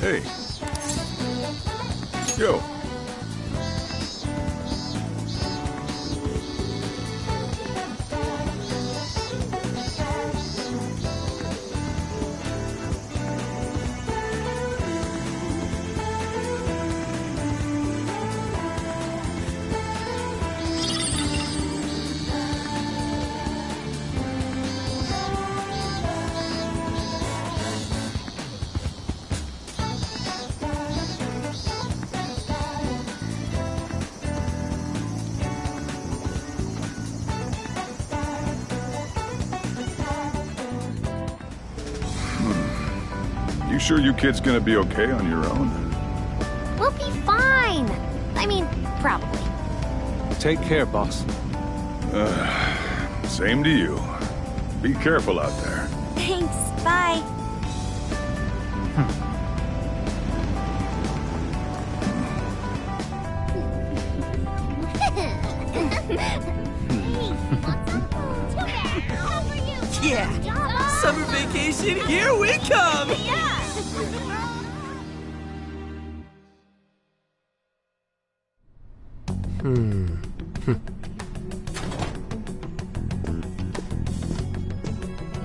Hey. Yo. You sure you kids gonna be okay on your own? We'll be fine. I mean, probably. Take care, boss. Same to you. Be careful out there. Thanks, bye. Yeah! Summer vacation, here we come!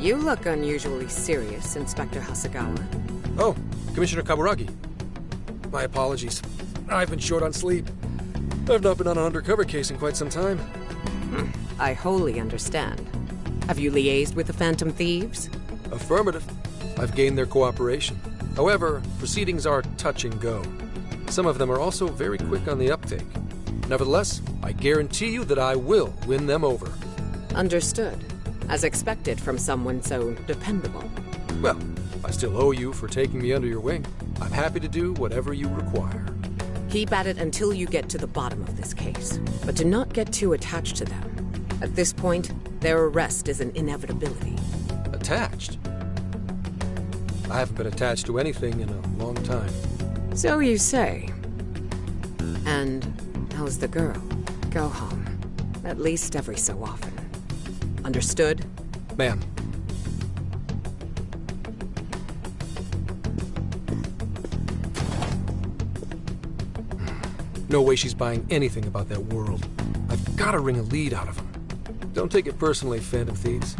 You look unusually serious, Inspector Hasagawa. Oh, Commissioner Kaburagi. My apologies. I've been short on sleep. I've not been on an undercover case in quite some time. I wholly understand. Have you liaised with the Phantom Thieves? Affirmative. I've gained their cooperation. However, proceedings are touch and go. Some of them are also very quick on the uptake. Nevertheless, I guarantee you that I will win them over. Understood. As expected from someone so dependable. Well, I still owe you for taking me under your wing. I'm happy to do whatever you require. Keep at it until you get to the bottom of this case. But do not get too attached to them. At this point, their arrest is an inevitability. Attached? I haven't been attached to anything in a long time. So you say. And how's the girl? Go home. At least every so often. Understood? Ma'am. No way she's buying anything about that world. I've got to wring a lead out of them. Don't take it personally, Phantom Thieves.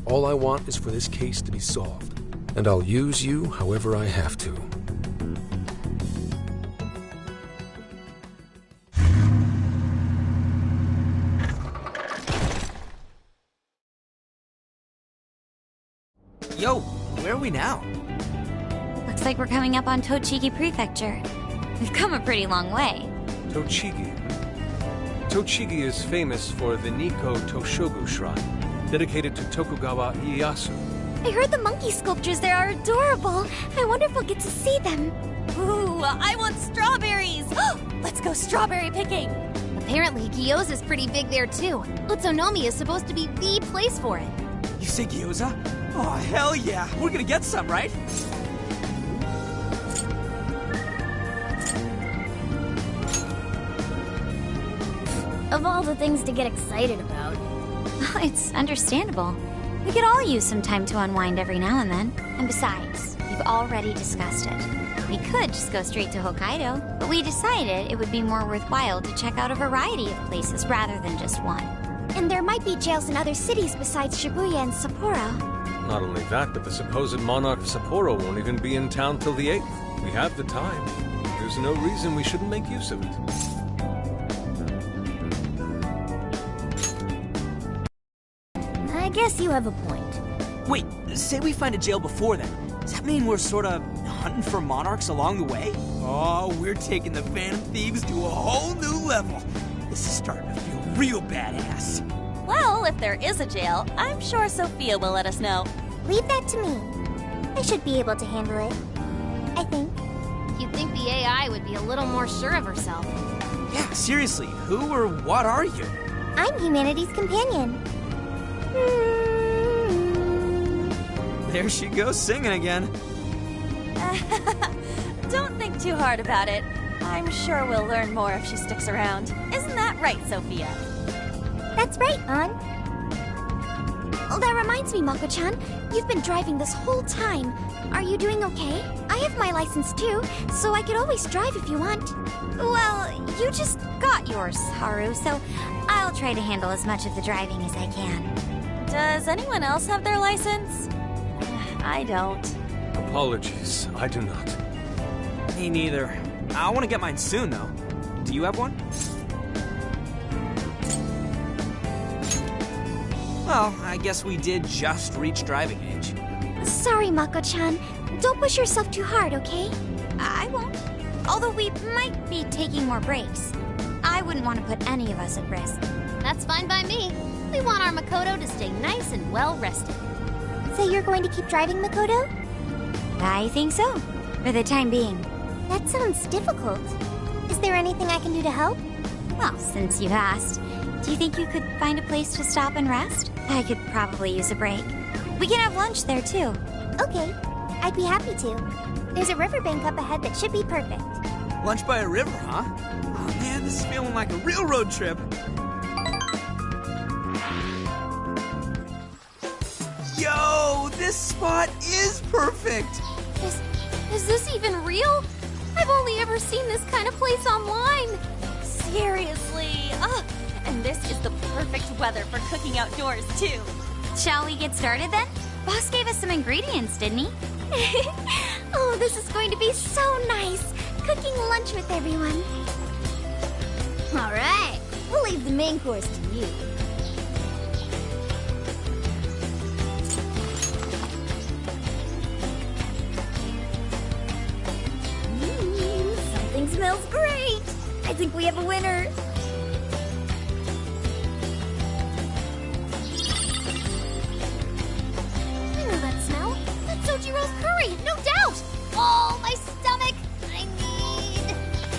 All I want is for this case to be solved. And I'll use you however I have to. Yo, where are we now? Looks like we're coming up on Tochigi Prefecture. We've come a pretty long way. Tochigi. Tochigi is famous for the Nikko Toshogu Shrine, dedicated to Tokugawa Ieyasu. I heard the monkey sculptures there are adorable. I wonder if we'll get to see them. Ooh, I want strawberries! Let's go strawberry picking! Apparently, gyoza's pretty big there too. Utsunomiya is supposed to be the place for it. You say gyoza? Oh, hell yeah! We're gonna get some, right? Of all the things to get excited about. It's understandable. We could all use some time to unwind every now and then. And besides, we've already discussed it. We could just go straight to Hokkaido, but we decided it would be more worthwhile to check out a variety of places rather than just one. And there might be jails in other cities besides Shibuya and Sapporo. Not only that, but the supposed monarch of Sapporo won't even be in town till the 8th. We have the time. There's no reason we shouldn't make use of it. I guess you have a point. Wait, say we find a jail before then. Does that mean we're sorta hunting for monarchs along the way? Oh, we're taking the Phantom Thieves to a whole new level. This is starting to feel real badass. Well, if there is a jail, I'm sure Sophia will let us know. Leave that to me. I should be able to handle it. I think. You'd think the AI would be a little more sure of herself. Yeah, seriously, who or what are you? I'm humanity's companion. There she goes singing again. Don't think too hard about it. I'm sure we'll learn more if she sticks around. Isn't that right, Sophia? That's right, An. Oh, that reminds me, Mako-chan. You've been driving this whole time. Are you doing okay? I have my license too, so I could always drive if you want. Well, you just got yours, Haru, so I'll try to handle as much of the driving as I can. Does anyone else have their license? I don't. Apologies, I do not. Me neither. I want to get mine soon, though. Do you have one? Well, I guess we did just reach driving age. Sorry, Mako-chan. Don't push yourself too hard, okay? I won't. Although we might be taking more breaks. I wouldn't want to put any of us at risk. That's fine by me. We want our Makoto to stay nice and well rested. So you're going to keep driving, Makoto? I think so, for the time being. That sounds difficult. Is there anything I can do to help? Well, since you asked, do you think you could find a place to stop and rest? I could probably use a break. We can have lunch there, too. Okay, I'd be happy to. There's a riverbank up ahead that should be perfect. Lunch by a river, huh? Oh man, this is feeling like a real road trip. Yo, this spot is perfect! Is this even real? I've only ever seen this kind of place online. Seriously. Ugh. And this is the perfect weather for cooking outdoors, too. Shall we get started then? Boss gave us some ingredients, didn't he? Oh, this is going to be so nice. Cooking lunch with everyone. All right, we'll leave the main course to you. Something smells great. I think we have a winner. I know that smell. That's Sojiro's curry, no doubt. Oh, my stomach. I need...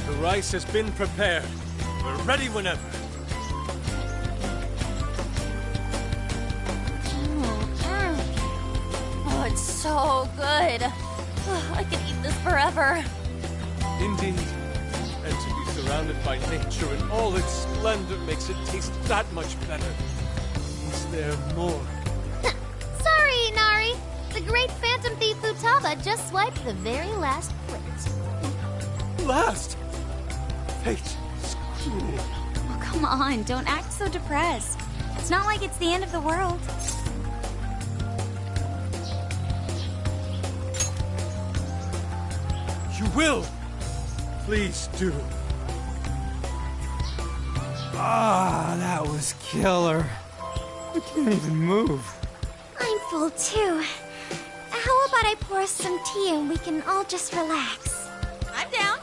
The rice has been prepared. We're ready whenever. Oh, it's so good. Oh, I could eat this forever. Indeed. And to be surrounded by nature in all its splendor makes it taste that much better. Is there more? Sorry, Inari. The great Phantom Thief Futaba just swiped the very last plate. Last! Fate is cruel. Oh, come on, don't act so depressed. It's not like it's the end of the world. You will! Please do. Ah, that was killer. I can't even move. I'm full too. How about I pour us some tea and we can all just relax? I'm down.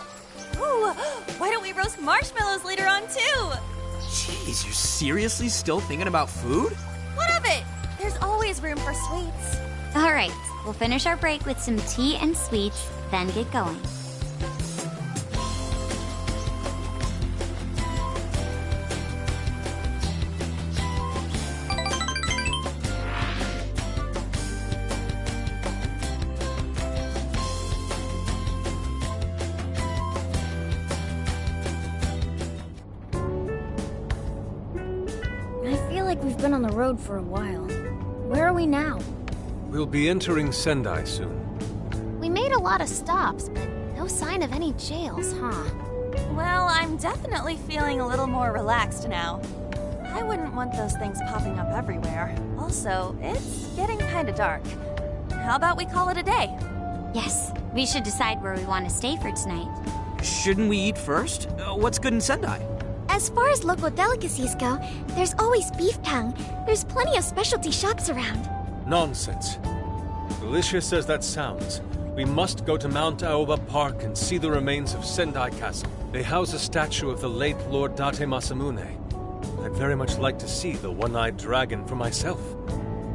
Ooh, why don't we roast marshmallows later on, too? Jeez, you're seriously still thinking about food? What of it? There's always room for sweets. All right, we'll finish our break with some tea and sweets, then get going. I feel like we've been on the road for a while. Where are we now? We'll be entering Sendai soon. We made a lot of stops, but no sign of any jails, huh? Well, I'm definitely feeling a little more relaxed now. I wouldn't want those things popping up everywhere. Also, it's getting kind of dark. How about we call it a day? Yes, we should decide where we want to stay for tonight. Shouldn't we eat first? What's good in Sendai? As far as local delicacies go, there's always beef tongue. There's plenty of specialty shops around. Nonsense. Delicious as that sounds, we must go to Mount Aoba Park and see the remains of Sendai Castle. They house a statue of the late Lord Date Masamune. I'd very much like to see the one-eyed dragon for myself.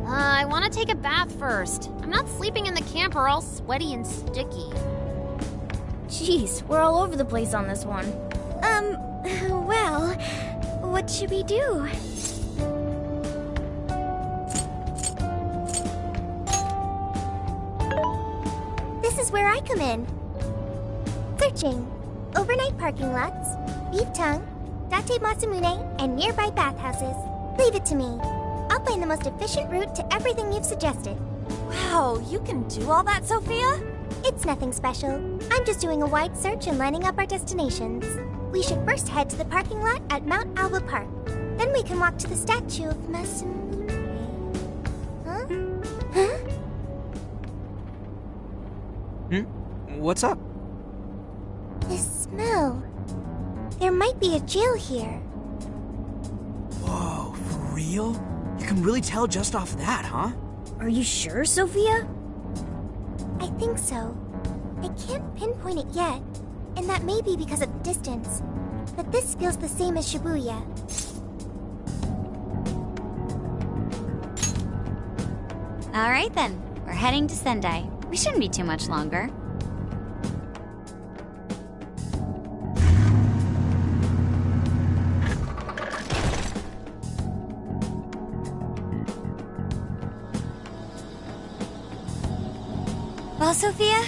I want to take a bath first. I'm not sleeping in the camper all sweaty and sticky. Jeez, we're all over the place on this one. Well, what should we do? This is where I come in. Searching. Overnight parking lots, beef tongue, Date Masamune, and nearby bathhouses. Leave it to me. I'll I'll find the most efficient route to everything you've suggested. Wow, you can do all that, Sophia? It's nothing special. I'm just doing a wide search and lining up our destinations. We should first head to the parking lot at Mount Alba Park. Then we can walk to the statue of Masamune. Huh? Huh? What's up? This smell. There might be a jail here. Whoa, for real? You can really tell just off that, huh? Are you sure, Sophia? I think so. I can't pinpoint it yet, and that may be because of the distance. But this feels the same as Shibuya. All right then, we're heading to Sendai. We shouldn't be too much longer. Well, Sophia,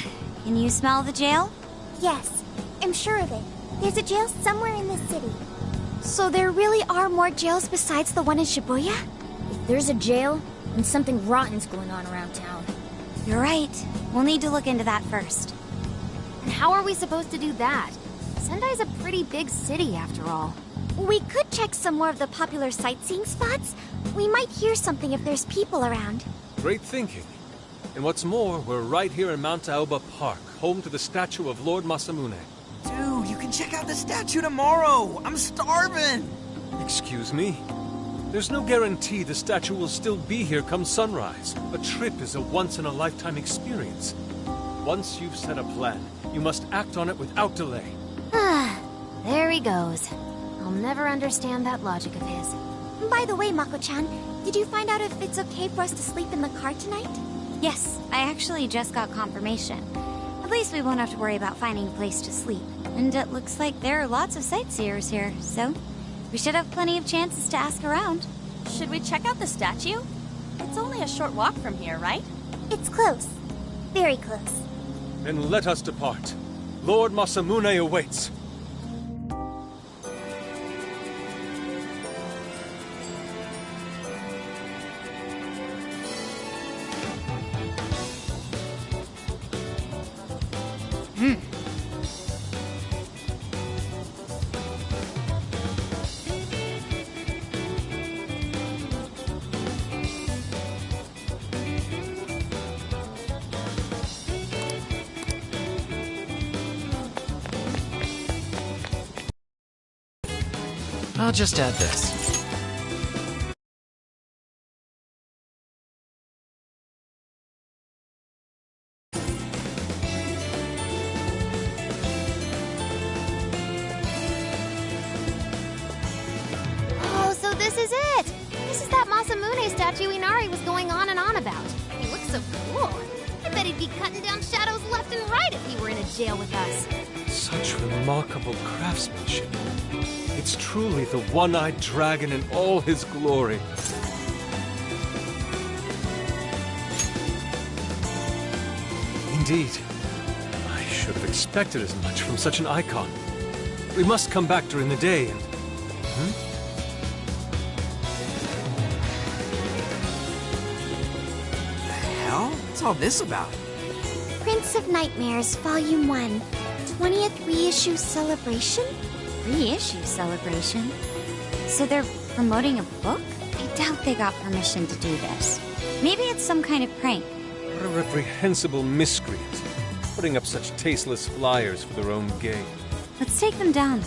can you smell the jail? Yes, I'm sure of it. There's a jail somewhere in this city. So there really are more jails besides the one in Shibuya? If there's a jail, then something rotten's going on around town. You're right. We'll need to look into that first. And how are we supposed to do that? Sendai's a pretty big city, after all. We could check some more of the popular sightseeing spots. We might hear something if there's people around. Great thinking. And what's more, we're right here in Mount Aoba Park, home to the statue of Lord Masamune. Dude, you can check out the statue tomorrow! I'm starving! Excuse me? There's no guarantee the statue will still be here come sunrise. A trip is a once-in-a-lifetime experience. Once you've set a plan, you must act on it without delay. There he goes. I'll never understand that logic of his. By the way, Mako-chan, did you find out if it's okay for us to sleep in the car tonight? Yes, I actually just got confirmation. At least we won't have to worry about finding a place to sleep. And it looks like there are lots of sightseers here, so we should have plenty of chances to ask around. Should we check out the statue? It's only a short walk from here, right? It's close. Very close. Then let us depart. Lord Masamune awaits. I'll just add this. Oh, so this is it! This is that Masamune statue Inari was going on and on about. He looks so cool. I bet he'd be cutting down shadows left and right if he were in a jail with us. Such remarkable craftsmanship. It's truly the one-eyed dragon in all his glory. Indeed. I should have expected as much from such an icon. We must come back during the day and... The hell? What's all this about? Prince of Nightmares, Volume 1. 20th reissue celebration? Reissue celebration? So they're promoting a book? I doubt they got permission to do this. Maybe it's some kind of prank. What a reprehensible miscreant. Putting up such tasteless flyers for their own gain. Let's take them down.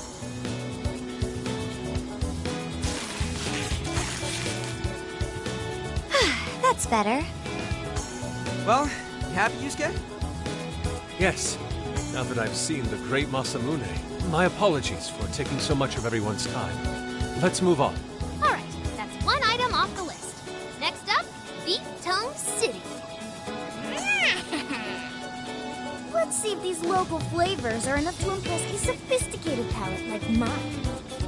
That's better. Well, you happy, Yusuke? Yes. Now that I've seen the great Masamune, my apologies for taking so much of everyone's time. Let's move on. All right, that's one item off the list. Next up, Beat Tone City. Let's see if these local flavors are enough to impress a sophisticated palate like mine.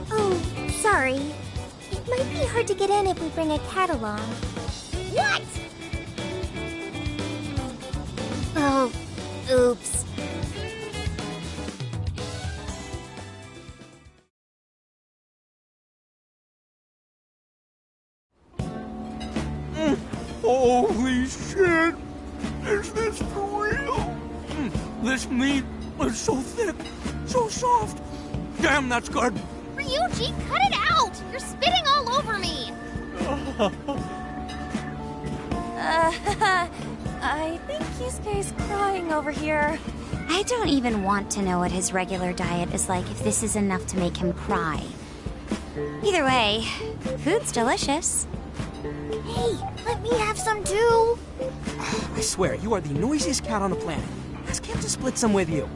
Oh, sorry. It might be hard to get in if we bring a cat along. What? Oh, oops. Holy shit! Is this for real? This meat is so thick, so soft. Damn, that's good. Ryuji, cut it out! You're spitting all over me! I think Yusuke's crying over here. I don't even want to know what his regular diet is like if this is enough to make him cry. Either way, food's delicious. Hey, let me have some too! I swear, you are the noisiest cat on the planet. Ask him to split some with you.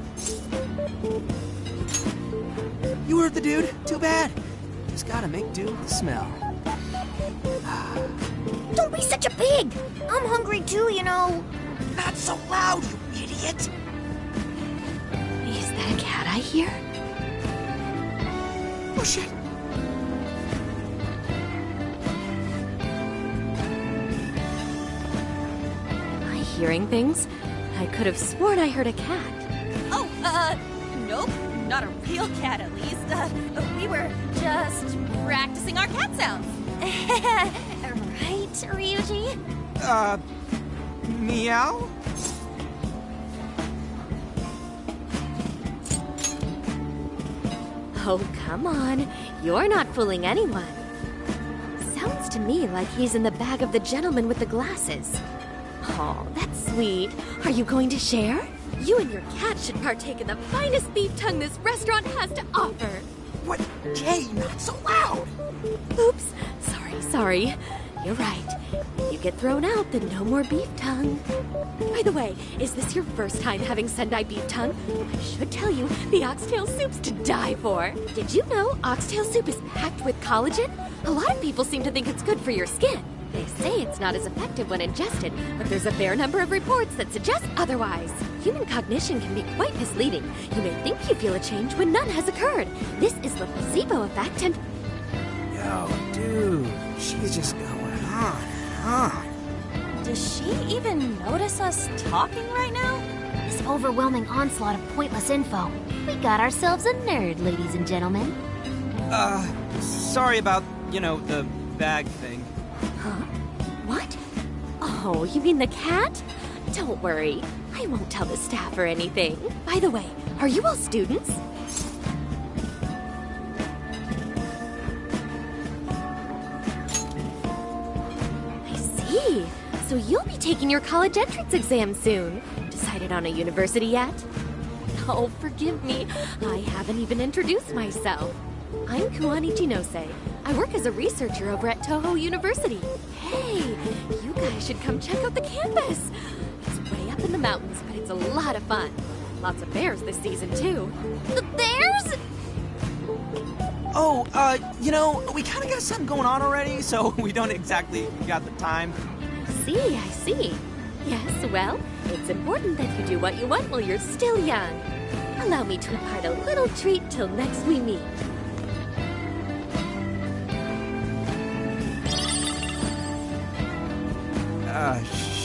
You heard the dude. Too bad. Just gotta make do with the smell. Don't be such a pig! I'm hungry too, you know. Not so loud, you idiot! Is that a cat I hear? Oh, shit. Am I hearing things? I could have sworn I heard a cat. Oh, nope. Not a real cat, at least. We were just practicing our cat sounds. Right, Ryuji? Meow? Oh, come on. You're not fooling anyone. Sounds to me like he's in the bag of the gentleman with the glasses. Oh, that's sweet. Are you going to share? You and your cat should partake in the finest beef tongue this restaurant has to offer. What? Jay, not so loud! Oops. Sorry. You're right. If you get thrown out, then no more beef tongue. By the way, is this your first time having Sendai beef tongue? I should tell you, the oxtail soup's to die for. Did you know oxtail soup is packed with collagen? A lot of people seem to think it's good for your skin. They say it's not as effective when ingested, but there's a fair number of reports that suggest otherwise. Human cognition can be quite misleading. You may think you feel a change when none has occurred. This is the placebo effect and... Yo, dude, she's just going on and on. Does she even notice us talking right now? This overwhelming onslaught of pointless info. We got ourselves a nerd, ladies and gentlemen. Sorry about, the bag thing. Huh? What? Oh, you mean the cat? Don't worry. I won't tell the staff or anything. By the way, are you all students? I see. So you'll be taking your college entrance exam soon. Decided on a university yet? Oh, forgive me. I haven't even introduced myself. I'm Kuani Jinose. I work as a researcher over at Toho University. Hey, you guys should come check out the campus. It's way up in the mountains, but it's a lot of fun. Lots of bears this season, too. The bears? Oh, we kind of got something going on already, so we don't exactly got the time. I see. Yes, well, it's important that you do what you want while you're still young. Allow me to impart a little treat till next we meet.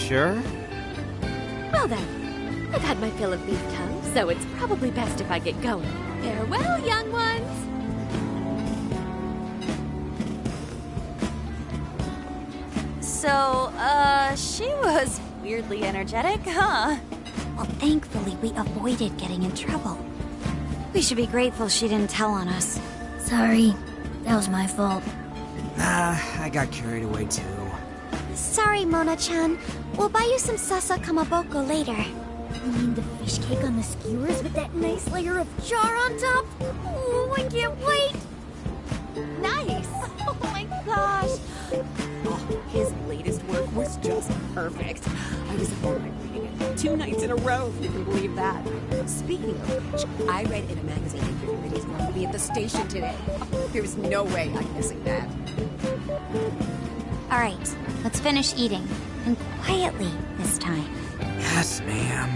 Sure? Well then, I've had my fill of beef tongue, so it's probably best if I get going. Farewell, young ones! So, she was weirdly energetic, huh? Well, thankfully, we avoided getting in trouble. We should be grateful she didn't tell on us. Sorry, that was my fault. I got carried away too. Sorry, Mona-chan. We'll buy you some sasa kamaboko later. You mean the fish cake on the skewers with that nice layer of char on top? Oh, I can't wait! Nice! Oh my gosh! Oh, his latest work was just perfect. I was up all night reading it 2 nights in a row, if you can believe that. Speaking of which, I read in a magazine interview that he's going to be at the station today. There's no way I'm missing that. All right, let's finish eating. And quietly this time. Yes, ma'am.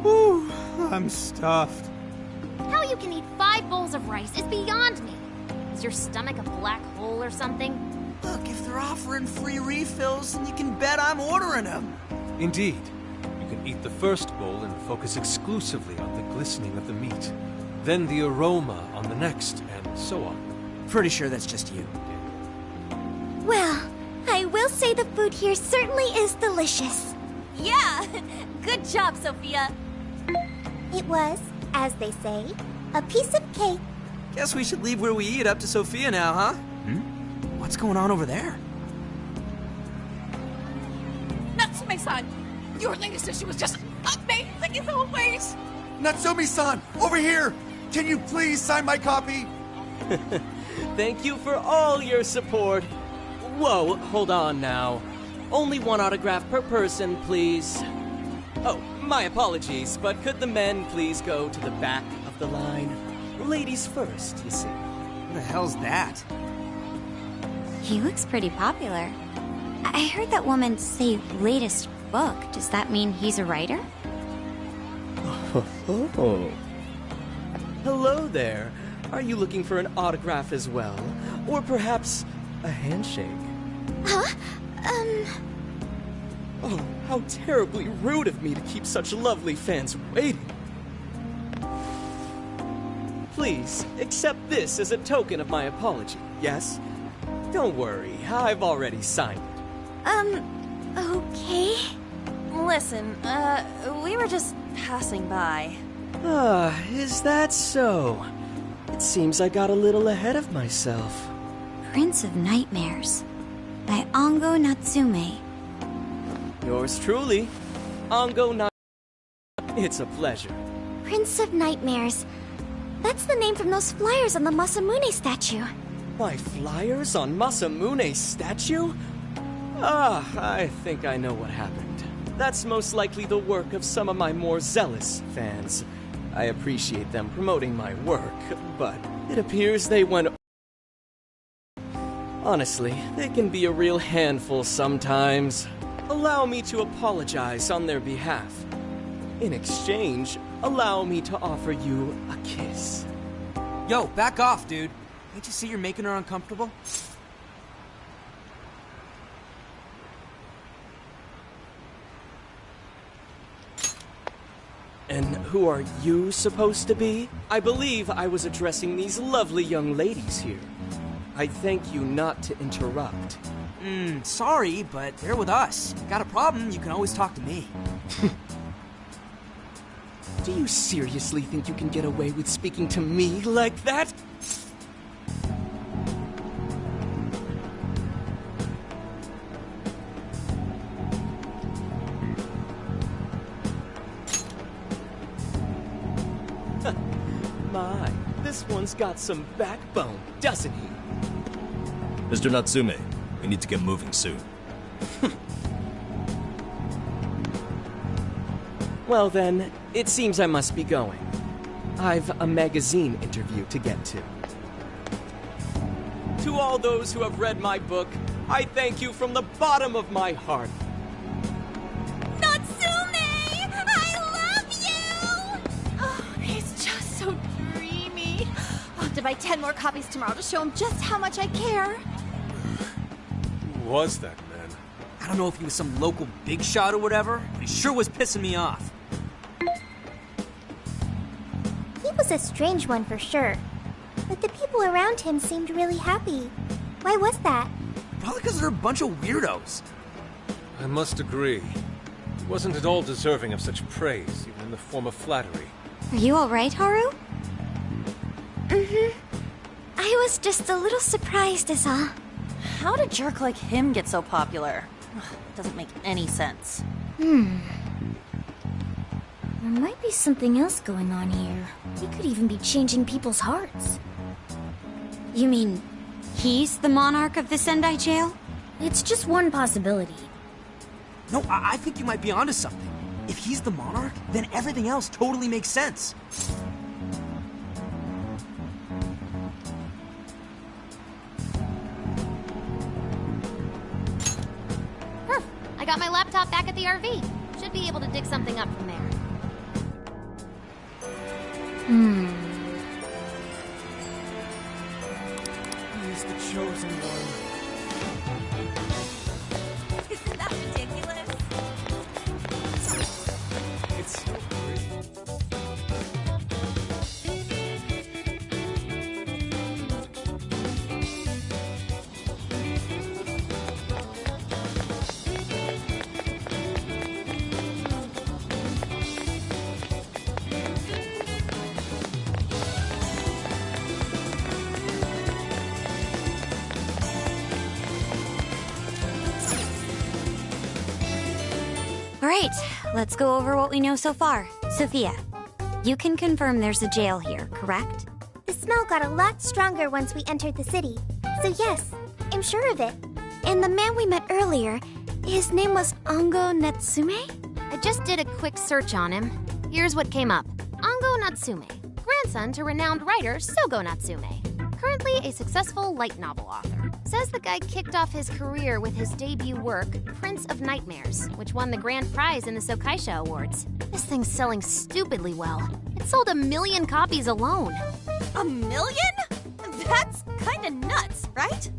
Whew, I'm stuffed. How you can eat 5 bowls of rice is beyond me. Is your stomach a black hole or something? Look, if they're offering free refills, then you can bet I'm ordering them. Indeed. You can eat the first bowl and focus exclusively on the glistening of the meat. Then the aroma on the next, and so on. Pretty sure that's just you. Well, I will say the food here certainly is delicious. Yeah! Good job, Sophia. It was, as they say, a piece of cake. Guess we should leave where we eat up to Sophia now, huh? What's going on over there? Natsume-san, your latest issue was just amazing as always. Natsumi-san, over here! Can you please sign my copy? Thank you for all your support. Whoa, hold on now. Only one autograph per person, please. Oh, my apologies, but could the men please go to the back of the line? Ladies first, you see. What the hell's that? He looks pretty popular. I heard that woman say latest book. Does that mean he's a writer? Oh. Hello there. Are you looking for an autograph as well? Or perhaps a handshake? Huh? Oh, how terribly rude of me to keep such lovely fans waiting. Please, accept this as a token of my apology, yes? Don't worry, I've already signed it. Okay. Listen, we were just passing by. Ah, is that so? It seems I got a little ahead of myself. Prince of Nightmares by Ango Natsume. Yours truly, Ango Na. It's a pleasure. Prince of Nightmares. That's the name from those flyers on the Masamune statue. My flyers on Masamune's statue? Ah, I think I know what happened. That's most likely the work of some of my more zealous fans. I appreciate them promoting my work, but it appears they went... Honestly, they can be a real handful sometimes. Allow me to apologize on their behalf. In exchange, allow me to offer you a kiss. Yo, back off, dude. Can't you see you're making her uncomfortable? And who are you supposed to be? I believe I was addressing these lovely young ladies here. I thank you not to interrupt. Sorry, but they're with us. Got a problem, you can always talk to me. Do you seriously think you can get away with speaking to me like that? My, this one's got some backbone, doesn't he? Mr. Natsume, we need to get moving soon. Well then, it seems I must be going. I've a magazine interview to get to. To all those who have read my book, I thank you from the bottom of my heart. Natsume! I love you! Oh, he's just so dreamy. I'll have to buy 10 more copies tomorrow to show him just how much I care. Who was that man? I don't know if he was some local big shot or whatever, but he sure was pissing me off. He was a strange one for sure. But the people around him seemed really happy. Why was that? Probably because they're a bunch of weirdos. I must agree. He wasn't at all deserving of such praise, even in the form of flattery. Are you alright, Haru? I was just a little surprised is all. How did a jerk like him get so popular? It doesn't make any sense. There might be something else going on here. He could even be changing people's hearts. You mean he's the monarch of the Sendai jail? It's just one possibility. No, I think you might be onto something. If he's the monarch, then everything else totally makes sense. I got my laptop back at the RV. Should be able to dig something up from there. He's the chosen one. Isn't that ridiculous? It's so pretty. All right, let's go over what we know so far. Sophia, you can confirm there's a jail here, correct? The smell got a lot stronger once we entered the city. So yes, I'm sure of it. And the man we met earlier, his name was Ango Natsume? I just did a quick search on him. Here's what came up. Ango Natsume, grandson to renowned writer Sogo Natsume. Currently a successful light novel author. Says the guy kicked off his career with his debut work, Prince of Nightmares, which won the grand prize in the Sokaisha Awards. This thing's selling stupidly well. It sold 1 million copies alone. 1 million? That's kinda nuts, right?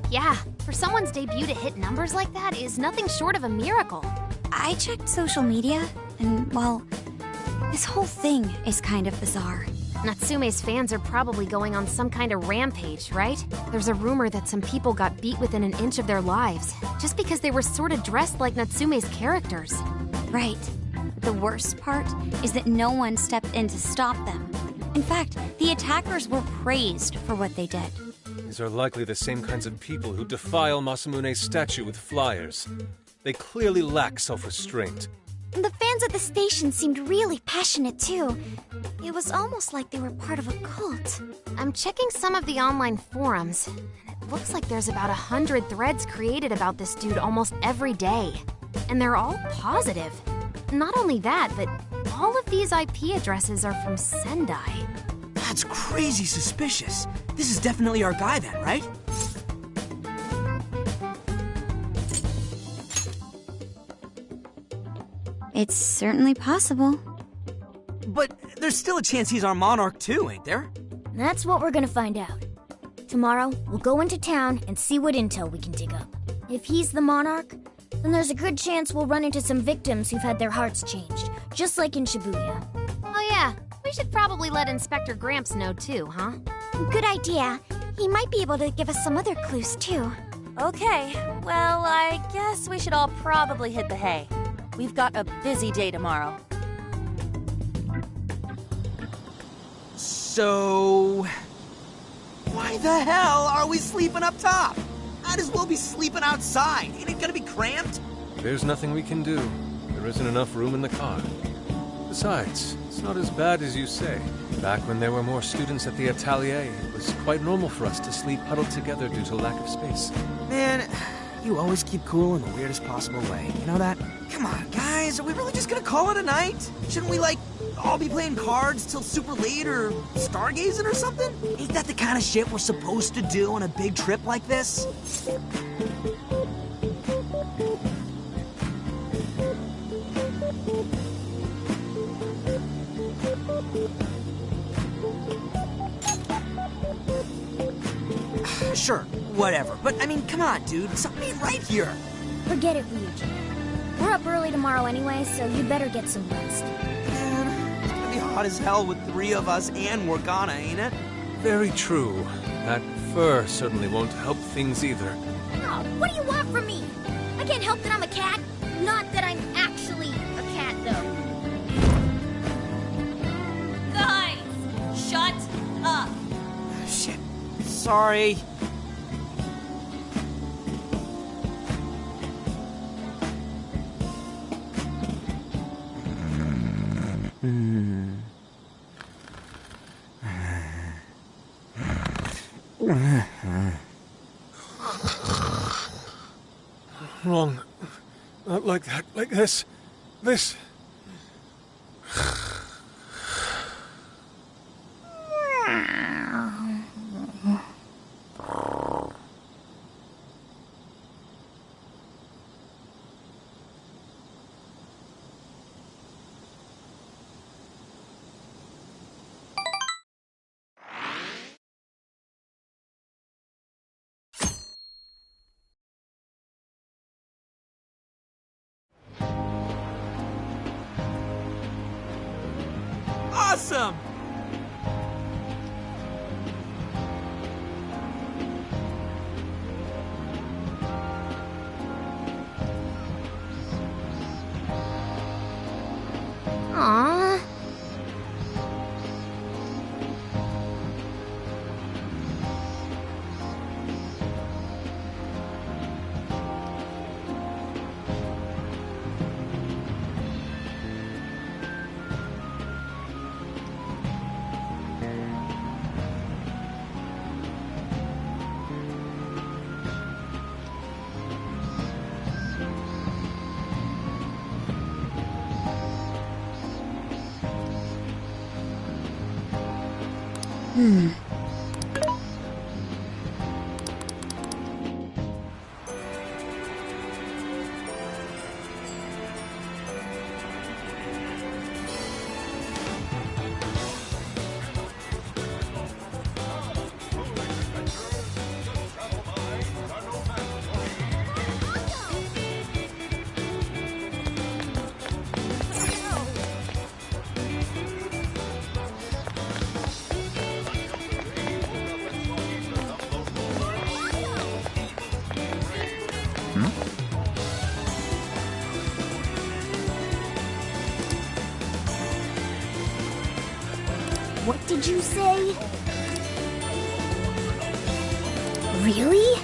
Yeah, for someone's debut to hit numbers like that is nothing short of a miracle. I checked social media, and, well, this whole thing is kind of bizarre. Natsume's fans are probably going on some kind of rampage, right? There's a rumor that some people got beat within an inch of their lives, just because they were sort of dressed like Natsume's characters. Right. The worst part is that no one stepped in to stop them. In fact, the attackers were praised for what they did. These are likely the same kinds of people who defile Masamune's statue with flyers. They clearly lack self-restraint. And the fans at the station seemed really passionate, too. It was almost like they were part of a cult. I'm checking some of the online forums, and it looks like there's about 100 threads created about this dude almost every day. And they're all positive. Not only that, but all of these IP addresses are from Sendai. That's crazy suspicious. This is definitely our guy then, right? It's certainly possible. But there's still a chance he's our monarch too, ain't there? That's what we're gonna find out. Tomorrow, we'll go into town and see what intel we can dig up. If he's the monarch, then there's a good chance we'll run into some victims who've had their hearts changed, just like in Shibuya. Oh yeah, we should probably let Inspector Gramps know too, huh? Good idea. He might be able to give us some other clues, too. Okay, well, I guess we should all probably hit the hay. We've got a busy day tomorrow. So... why the hell are we sleeping up top? Might as well be sleeping outside. Ain't it gonna be cramped? There's nothing we can do. There isn't enough room in the car. Besides, it's not as bad as you say. Back when there were more students at the atelier, it was quite normal for us to sleep huddled together due to lack of space. Man, you always keep cool in the weirdest possible way. You know that? Come on, guys, are we really just gonna call it a night? Shouldn't we, like, all be playing cards till super late or stargazing or something? Ain't that the kind of shit we're supposed to do on a big trip like this? Sure, whatever. But, I mean, come on, dude. Something ain't right here. Forget it, Ryuji. We're up early tomorrow anyway, so you better get some rest. Man, it's gonna be hot as hell with 3 of us and Morgana, ain't it? Very true. That fur certainly won't help things either. Oh, what do you want from me? I can't help that I'm a cat. Not that I'm actually a cat, though. Guys, shut up. Shit. Sorry. Wrong. Not like that. Like this. This. awesome! Aww. What did you say? Really?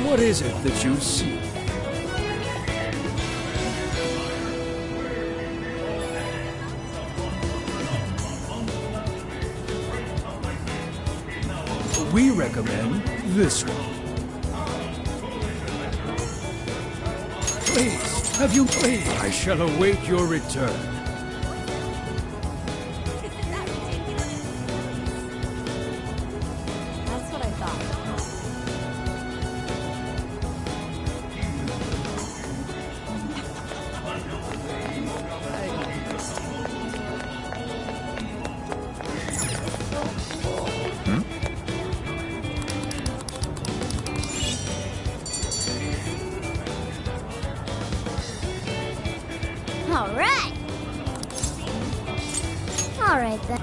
What is it that you see? We recommend this one. Please, have you please? I shall await your return. That's what I thought. Alright! Alright then.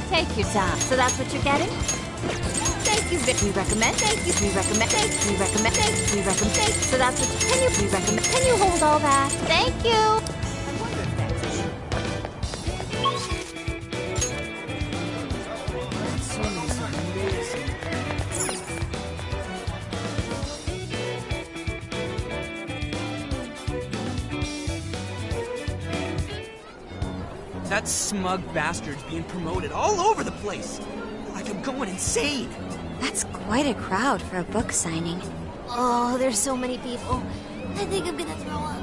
Take your time. So that's what you're getting? Thank you, we recommend. Thank you, we recommend. Thank you, we recommend. Thank you, we recommend. Thank you. So that's what you, can you, we recommend. Can you hold all that? Thank you. That smug bastard's being promoted all over the place. Like I'm going insane. That's quite a crowd for a book signing. Oh, there's so many people. I think I'm gonna throw up.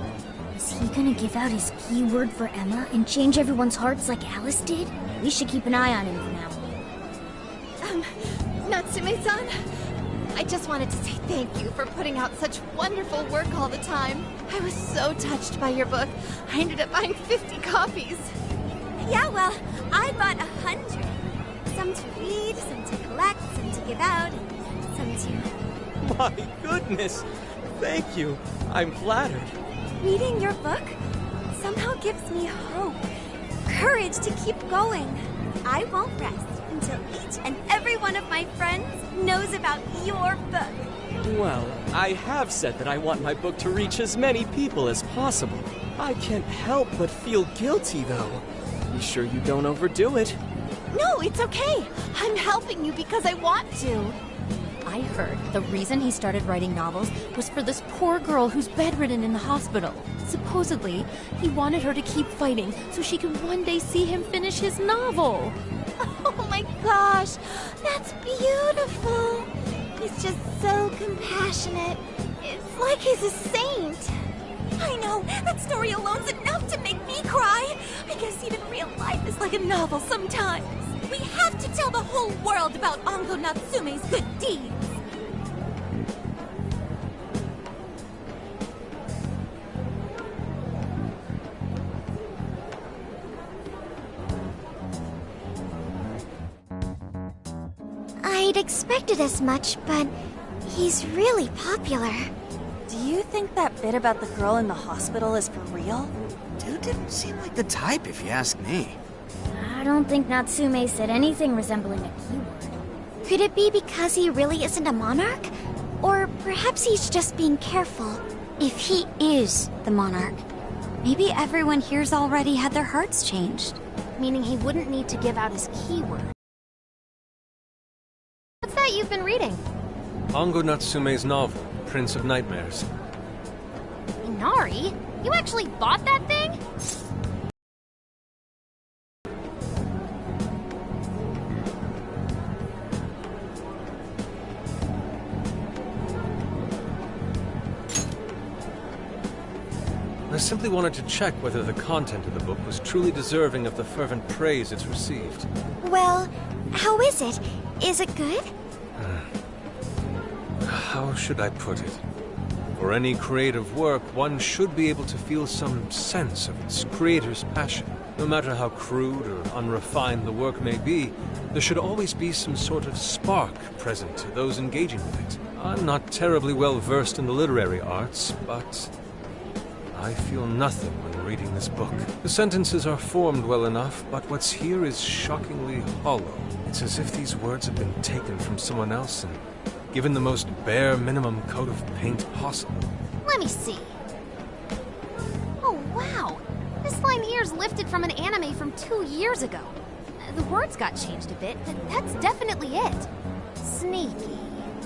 Is he gonna give out his keyword for Emma and change everyone's hearts like Alice did? We should keep an eye on him for now. Natsume-san, I just wanted to say thank you for putting out such wonderful work all the time. I was so touched by your book. I ended up buying 50 copies. Yeah, well, I bought 100. Some to read, some to collect, some to give out, some to... My goodness! Thank you. I'm flattered. Reading your book somehow gives me hope, courage to keep going. I won't rest until each and every one of my friends knows about your book. Well, I have said that I want my book to reach as many people as possible. I can't help but feel guilty, though. Be sure you don't overdo it. No, it's okay. I'm helping you because I want to. I heard the reason he started writing novels was for this poor girl who's bedridden in the hospital. Supposedly, he wanted her to keep fighting so she could one day see him finish his novel. Oh my gosh, that's beautiful. He's just so compassionate. It's like he's a saint. I know, that story alone's enough to make me cry. I guess even real life is like a novel sometimes. We have to tell the whole world about Ango Natsume's good deeds. I'd expected as much, but he's really popular. Do you think that bit about the girl in the hospital is for real? Dude didn't seem like the type, if you ask me. I don't think Natsume said anything resembling a keyword. Could it be because he really isn't a monarch? Or perhaps he's just being careful. If he is the monarch, maybe everyone here's already had their hearts changed. Meaning he wouldn't need to give out his keyword. What's that you've been reading? Ango Natsume's novel, Prince of Nightmares. Inari? You actually bought that thing? I simply wanted to check whether the content of the book was truly deserving of the fervent praise it's received. Well, how is it? Is it good? How should I put it? For any creative work, one should be able to feel some sense of its creator's passion. No matter how crude or unrefined the work may be, there should always be some sort of spark present to those engaging with it. I'm not terribly well versed in the literary arts, but I feel nothing when reading this book. The sentences are formed well enough, but what's here is shockingly hollow. It's as if these words have been taken from someone else and given the most bare minimum coat of paint possible. Let me see. Oh, wow. This line here's lifted from an anime from 2 years ago. The words got changed a bit, but that's definitely it. Sneaky.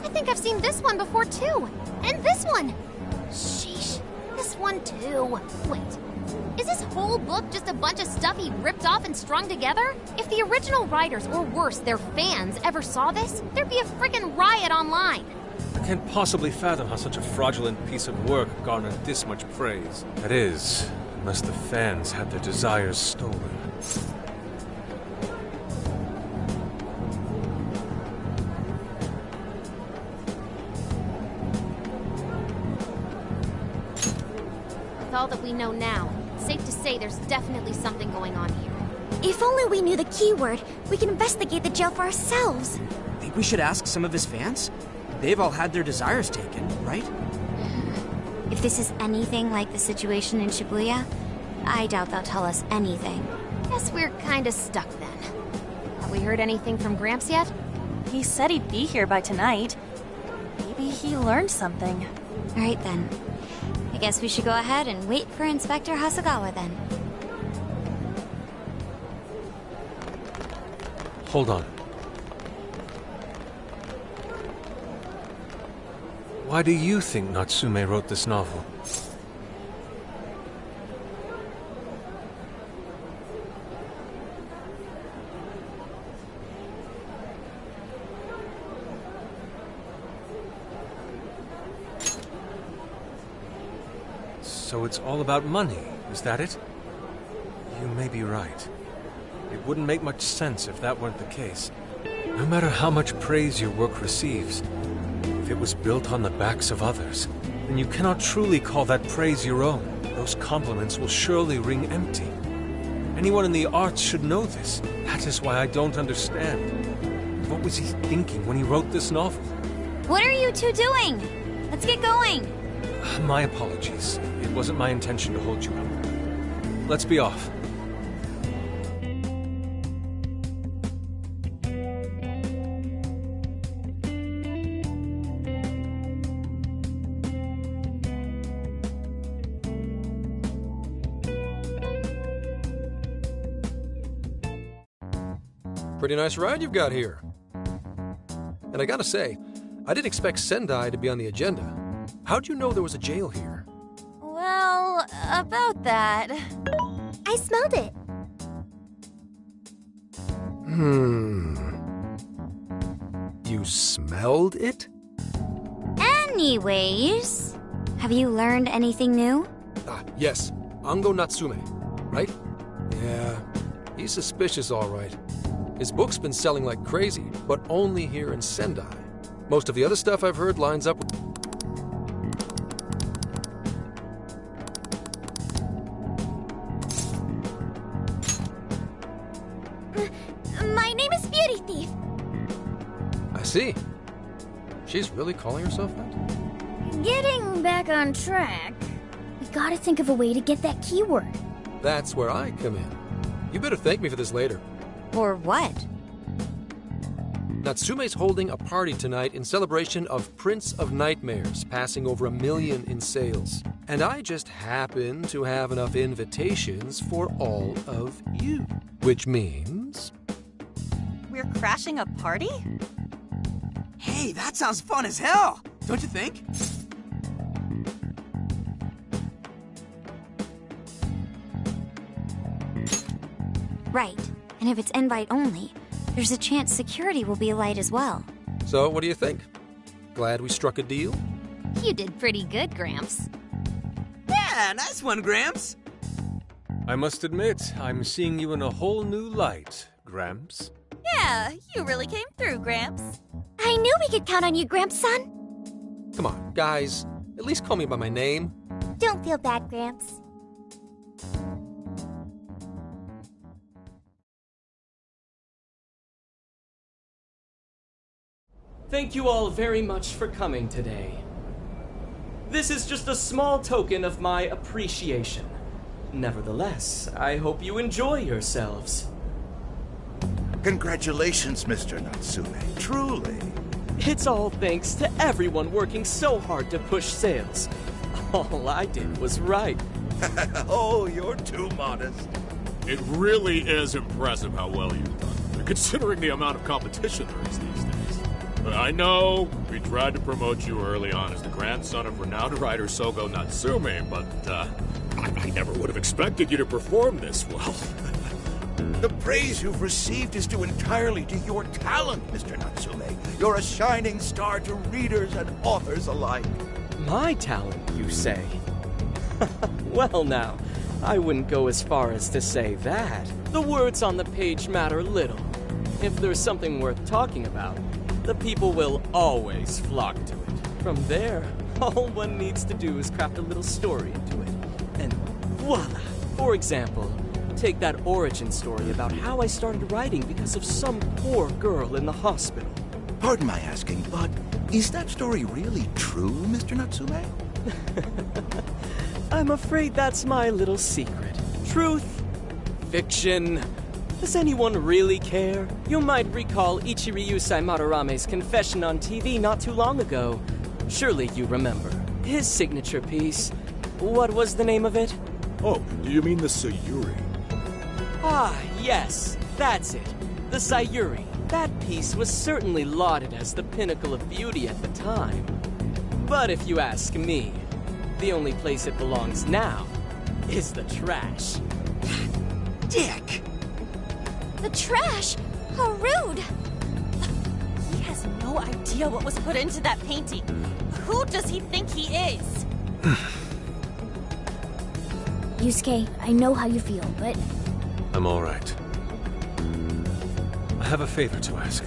I think I've seen this one before, too. And this one. Sheesh. This one, too. Wait. Is this whole book just a bunch of stuff he ripped off and strung together? If the original writers, or worse, their fans, ever saw this, there'd be a frickin' riot online. I can't possibly fathom how such a fraudulent piece of work garnered this much praise. That is, unless the fans had their desires stolen. With all that we know now, it's safe to say there's definitely something going on here. If only we knew the keyword, we can investigate the jail for ourselves. Think we should ask some of his fans? They've all had their desires taken, right? If this is anything like the situation in Shibuya, I doubt they'll tell us anything. Guess we're kinda stuck then. Have we heard anything from Gramps yet? He said he'd be here by tonight. Maybe he learned something. All right then. I guess we should go ahead and wait for Inspector Hasagawa then. Hold on. Why do you think Natsume wrote this novel? So it's all about money, is that it? You may be right. It wouldn't make much sense if that weren't the case. No matter how much praise your work receives, if it was built on the backs of others, then you cannot truly call that praise your own. Those compliments will surely ring empty. Anyone in the arts should know this. That is why I don't understand. What was he thinking when he wrote this novel? What are you two doing? Let's get going. My apologies. It wasn't my intention to hold you up. Let's be off. Pretty nice ride you've got here. And I gotta say, I didn't expect Sendai to be on the agenda. How'd you know there was a jail here? Well, about that. I smelled it. You smelled it? Anyways, have you learned anything new? Yes. Ango Natsume, right? Yeah, he's suspicious, all right. His book's been selling like crazy, but only here in Sendai. Most of the other stuff I've heard lines up with... My name is Beauty Thief. I see. She's really calling herself that? Getting back on track, we gotta think of a way to get that keyword. That's where I come in. You better thank me for this later. Or what? Natsume's holding a party tonight in celebration of Prince of Nightmares, passing over 1 million in sales. And I just happen to have enough invitations for all of you. Which means... We're crashing a party? Hey, that sounds fun as hell! Don't you think? Right. And if it's invite only, there's a chance security will be light as well. So, what do you think? Glad we struck a deal? You did pretty good, Gramps. Yeah, nice one, Gramps. I must admit, I'm seeing you in a whole new light, Gramps. Yeah, you really came through, Gramps. I knew we could count on you, Gramps, son. Come on, guys. At least call me by my name. Don't feel bad, Gramps. Thank you all very much for coming today. This is just a small token of my appreciation. Nevertheless, I hope you enjoy yourselves. Congratulations, Mr. Natsume. Truly. It's all thanks to everyone working so hard to push sales. All I did was write. Oh, you're too modest. It really is impressive how well you've done, considering the amount of competition there is these days. I know we tried to promote you early on as the grandson of renowned writer Sogo Natsume, but I never would have expected you to perform this well. The praise you've received is due entirely to your talent, Mr. Natsume. You're a shining star to readers and authors alike. My talent, you say? Well now, I wouldn't go as far as to say that. The words on the page matter little. If there's something worth talking about, the people will always flock to it. From there, all one needs to do is craft a little story into it. And voila! For example, take that origin story about how I started writing because of some poor girl in the hospital. Pardon my asking, but is that story really true, Mr. Natsume? I'm afraid that's my little secret. Truth, fiction. Does anyone really care? You might recall Ichiryu Madorame's confession on TV not too long ago. Surely you remember. His signature piece. What was the name of it? Oh, do you mean the Sayuri? Ah, yes, that's it. The Sayuri. That piece was certainly lauded as the pinnacle of beauty at the time. But if you ask me, the only place it belongs now is the trash. Dick! The trash? How rude! He has no idea what was put into that painting. Who does he think he is? Yusuke, I know how you feel, but... I'm all right. I have a favor to ask.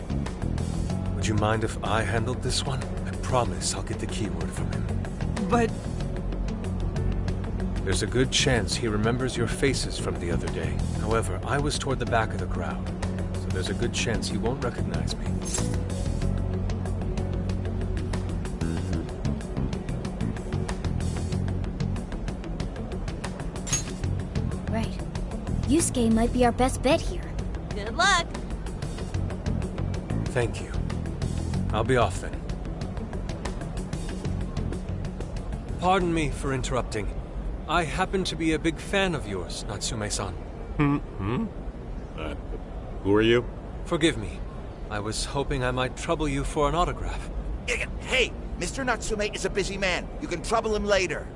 Would you mind if I handled this one? I promise I'll get the keyword from him. But... There's a good chance he remembers your faces from the other day. However, I was toward the back of the crowd, so there's a good chance he won't recognize me. Right. Yusuke might be our best bet here. Good luck. Thank you. I'll be off then. Pardon me for interrupting. I happen to be a big fan of yours, Natsume-san. Who are you? Forgive me. I was hoping I might trouble you for an autograph. Hey, Mr. Natsume is a busy man. You can trouble him later.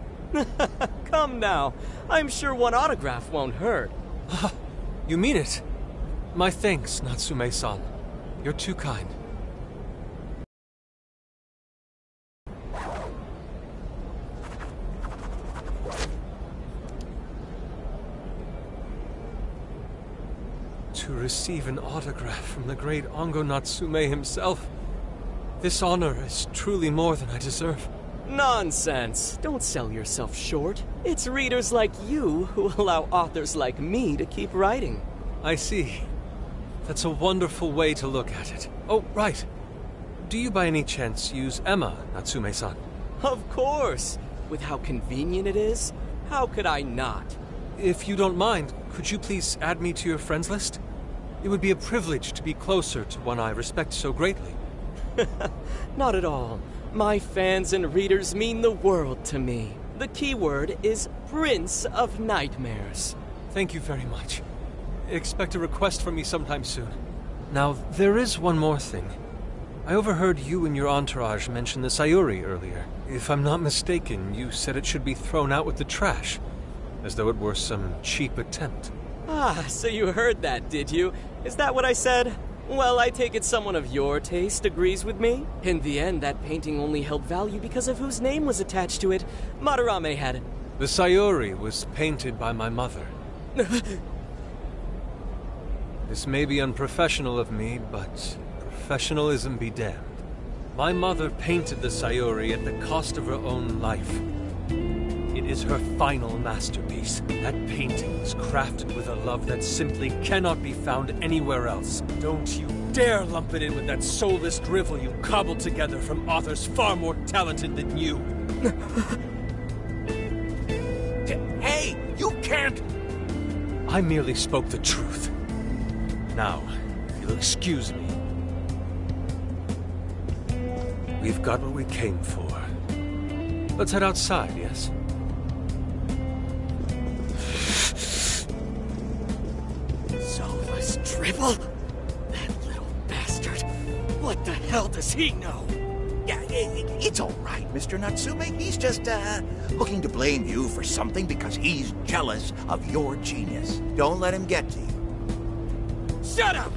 Come now. I'm sure one autograph won't hurt. You mean it? My thanks, Natsume-san. You're too kind. To receive an autograph from the great Ongo Natsume himself. This honor is truly more than I deserve. Nonsense. Don't sell yourself short. It's readers like you who allow authors like me to keep writing. I see. That's a wonderful way to look at it. Oh, right. Do you by any chance use Emma, Natsume-san? Of course. With how convenient it is, how could I not? If you don't mind, could you please add me to your friends list? It would be a privilege to be closer to one I respect so greatly. Not at all. My fans and readers mean the world to me. The keyword is Prince of Nightmares. Thank you very much. Expect a request from me sometime soon. Now, there is one more thing. I overheard you and your entourage mention the Sayuri earlier. If I'm not mistaken, you said it should be thrown out with the trash, as though it were some cheap attempt. Ah, so you heard that, did you? Is that what I said? Well, I take it someone of your taste agrees with me. In the end, that painting only held value because of whose name was attached to it. Madarame had it. The Sayuri was painted by my mother. This may be unprofessional of me, but professionalism be damned. My mother painted the Sayuri at the cost of her own life. It is her final masterpiece. That painting is crafted with a love that simply cannot be found anywhere else. Don't you dare lump it in with that soulless drivel you cobbled together from authors far more talented than you. Hey, you can't... I merely spoke the truth. Now, if you'll excuse me. We've got what we came for. Let's head outside, yes? Soulless drivel? That little bastard. What the hell does he know? Yeah, it's all right, Mr. Natsume. He's just, looking to blame you for something because he's jealous of your genius. Don't let him get to you. Shut up!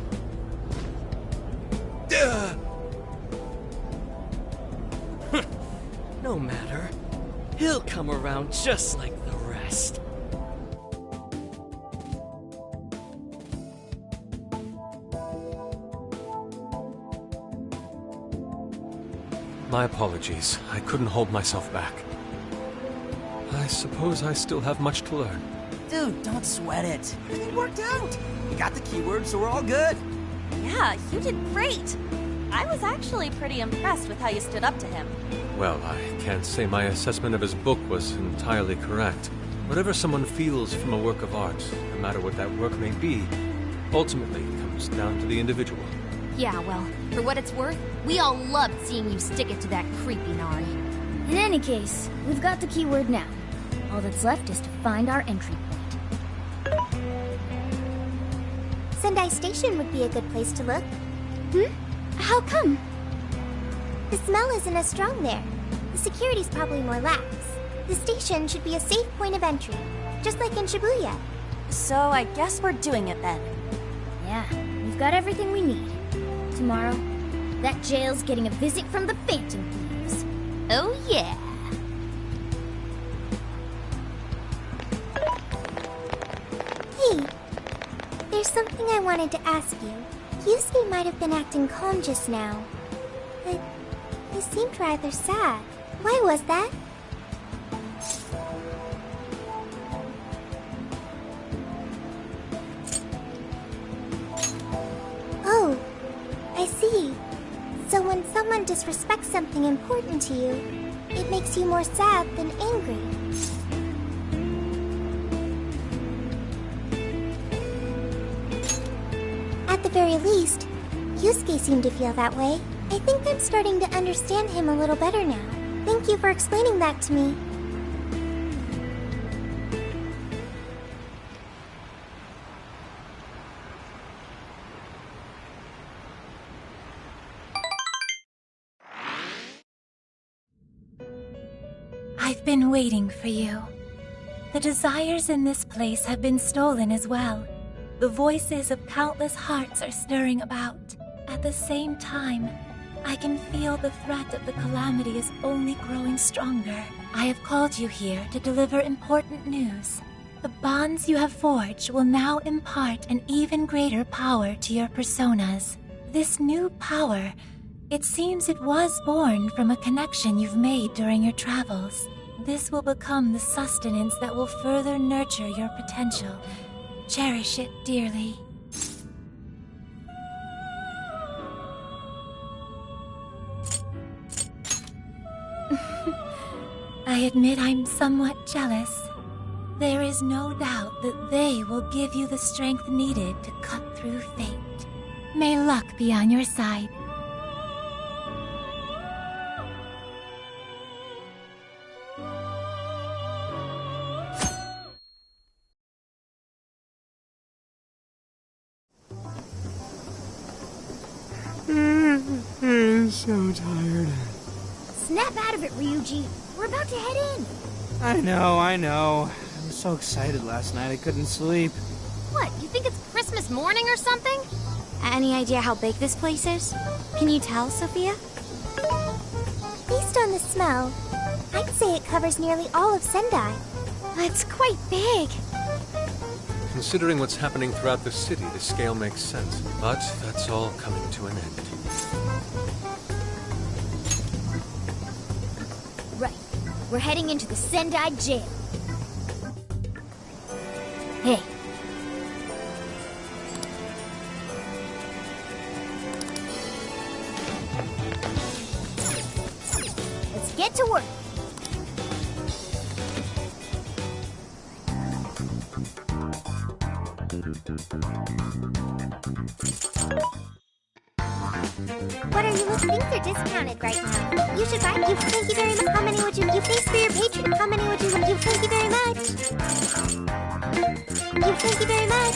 No matter. He'll come around just like the rest. My apologies. I couldn't hold myself back. I suppose I still have much to learn. Dude, don't sweat it. Everything worked out. You got the keywords, so we're all good. Yeah, you did great. I was actually pretty impressed with how you stood up to him. Well, I can't say my assessment of his book was entirely correct. Whatever someone feels from a work of art, no matter what that work may be, ultimately comes down to the individual. Yeah, well, for what it's worth, we all loved seeing you stick it to that creepy Nari. In any case, we've got the keyword now. All that's left is to find our entry point. Sendai Station would be a good place to look. How come? The smell isn't as strong there. The security's probably more lax. The station should be a safe point of entry, just like in Shibuya. So I guess we're doing it then. Yeah, we've got everything we need. Tomorrow, that jail's getting a visit from the Phantom Thieves. Oh yeah! Hey, there's something I wanted to ask you. Yusuke might have been acting calm just now, but he seemed rather sad. Why was that? Oh, I see. So when someone disrespects something important to you, it makes you more sad than angry. At the very least, Yusuke seemed to feel that way. I think I'm starting to understand him a little better now. Thank you for explaining that to me. been waiting for you. The desires in this place have been stolen as well. The voices of countless hearts are stirring about. At the same time, I can feel the threat of the calamity is only growing stronger. I have called you here to deliver important news. The bonds you have forged will now impart an even greater power to your personas. This new power, it seems it was born from a connection you've made during your travels. This will become the sustenance that will further nurture your potential. Cherish it dearly. I admit I'm somewhat jealous. There is no doubt that they will give you the strength needed to cut through fate. May luck be on your side. I'm so tired. Snap out of it, Ryuji. We're about to head in. I know. I was so excited last night I couldn't sleep. What, you think it's Christmas morning or something? Any idea how big this place is? Can you tell, Sophia? Based on the smell, I'd say it covers nearly all of Sendai. It's quite big. Considering what's happening throughout the city, the scale makes sense. But that's all coming to an end. Right. We're heading into the Sendai jail. Hey. Let's get to work. What are you looking? Things are discounted right now. You should buy. Thank you very much. How many would you face for your patron? How many would you? Thank you very much. Thank you very much.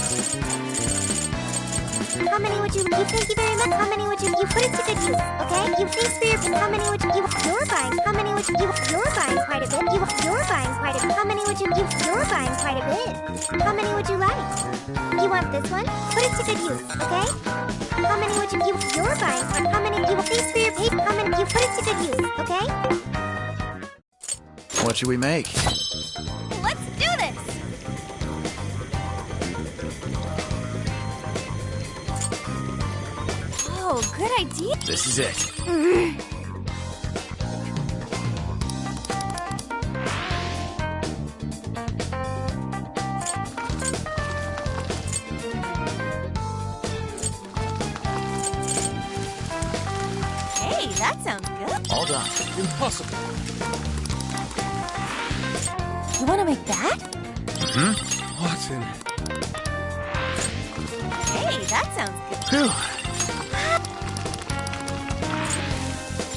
How many would you? Thank you very much. How many would you? Put it to good use, okay? You face for your. How many would you? You're buying. How many would you? You're buying quite a bit. You're buying quite a bit. How many would you? You're buying quite a bit. How many would you like? You want this one? Put it to good use, okay? How many would you? You're buying. How many? You face for your pay. How many? You put it to good use, okay? What should we make? Let's do this! Oh, good idea. This is it. Hey, that sounds good. All done. Impossible. You want to make that? What in... Hey, that sounds good. Phew.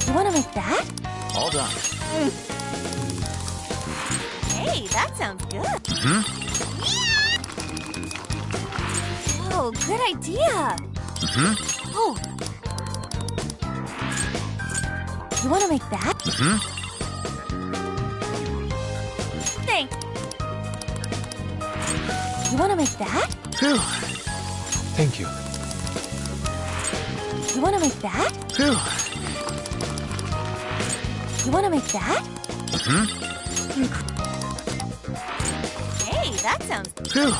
You want to make that? All done. Hey, that sounds good. Oh, good idea. Oh. You want to make that? Thanks. You want to make that? Phew. Thank you. You want to make that? Phew. You want to make that? Hey, that sounds good. Phew.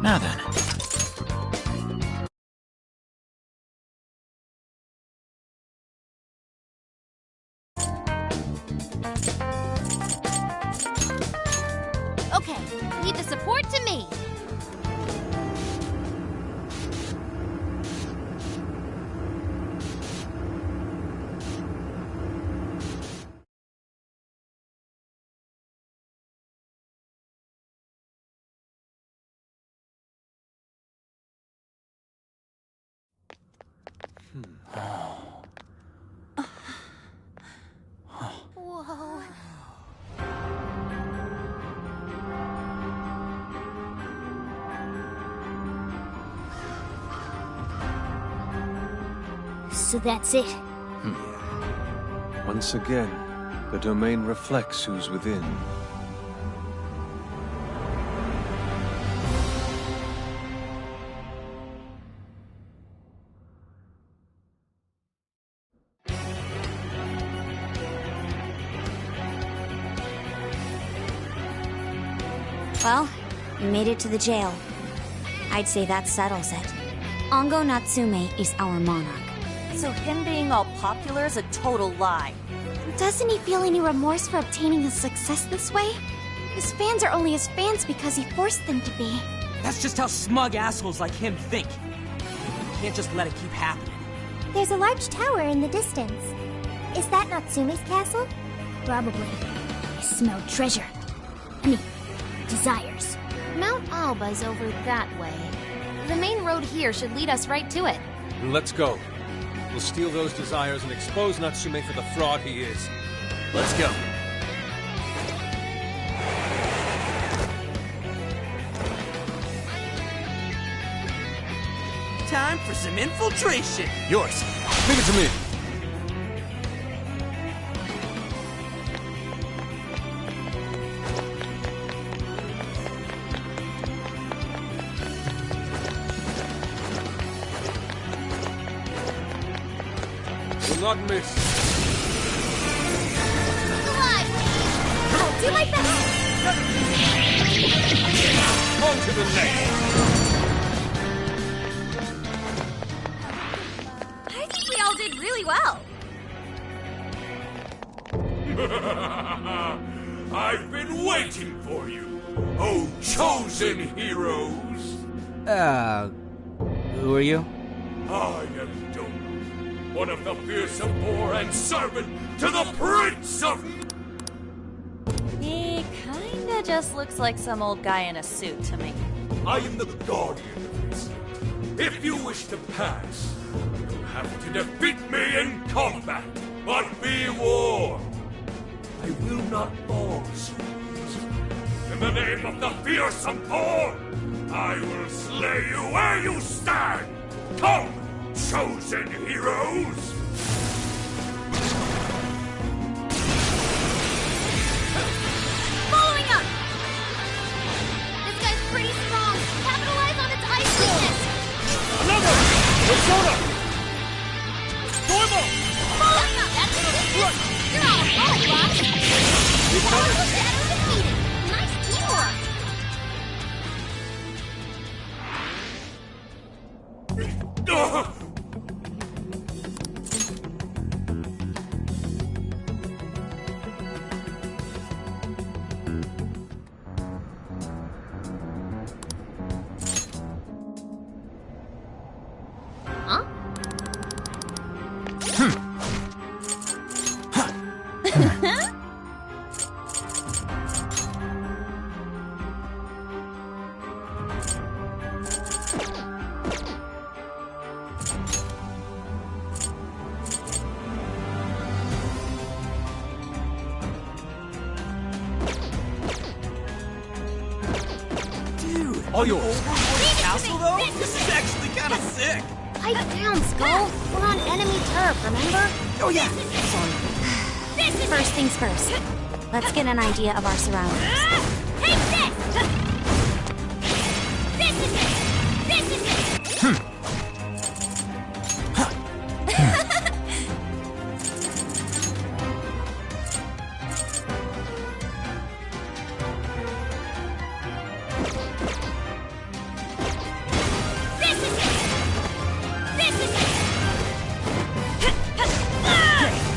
Now then. Okay, leave the support to me. Whoa. So that's it. Once again, the domain reflects who's within. Well, we made it to the jail. I'd say that settles it. Ongo Natsume is our monarch. So him being all popular is a total lie. Doesn't he feel any remorse for obtaining his success this way? His fans are only his fans because he forced them to be. That's just how smug assholes like him think. You can't just let it keep happening. There's a large tower in the distance. Is that Natsume's castle? Probably. I smell treasure. I mean, desires. Mount Alba's over that way. The main road here should lead us right to it. Let's go. We'll steal those desires and expose Natsume for the fraud he is. Let's go. Time for some infiltration. Yours. Leave it to me. Will not miss. Do my best! On to the next. I think we all did really well. I've been waiting for you, oh chosen heroes! Who are you? I am Doom, one of the fearsome poor and servant to the Prince of... He kinda just looks like some old guy in a suit to me. I am the guardian of this. If you wish to pass, you have to defeat me in combat. But be warned, I will not fall so easily. In the name of the fearsome poor, I will slay you where you stand. Come, chosen heroes! Following up! This guy's pretty strong. Capitalize on its ice weakness! Another! Persona! Doimo! Following up! That's it! You're all alone, boss! Powerful Shadow defeated! Nice teamwork! Huh? Dude, all yours. Overlord Castle, though? This is actually kind of sick. Pipe down, Skull. We're on enemy turf, remember? Oh, yeah. Sorry. First things first. Let's get an idea of our surroundings. Take this! This is it! This is it! This is it! This is it!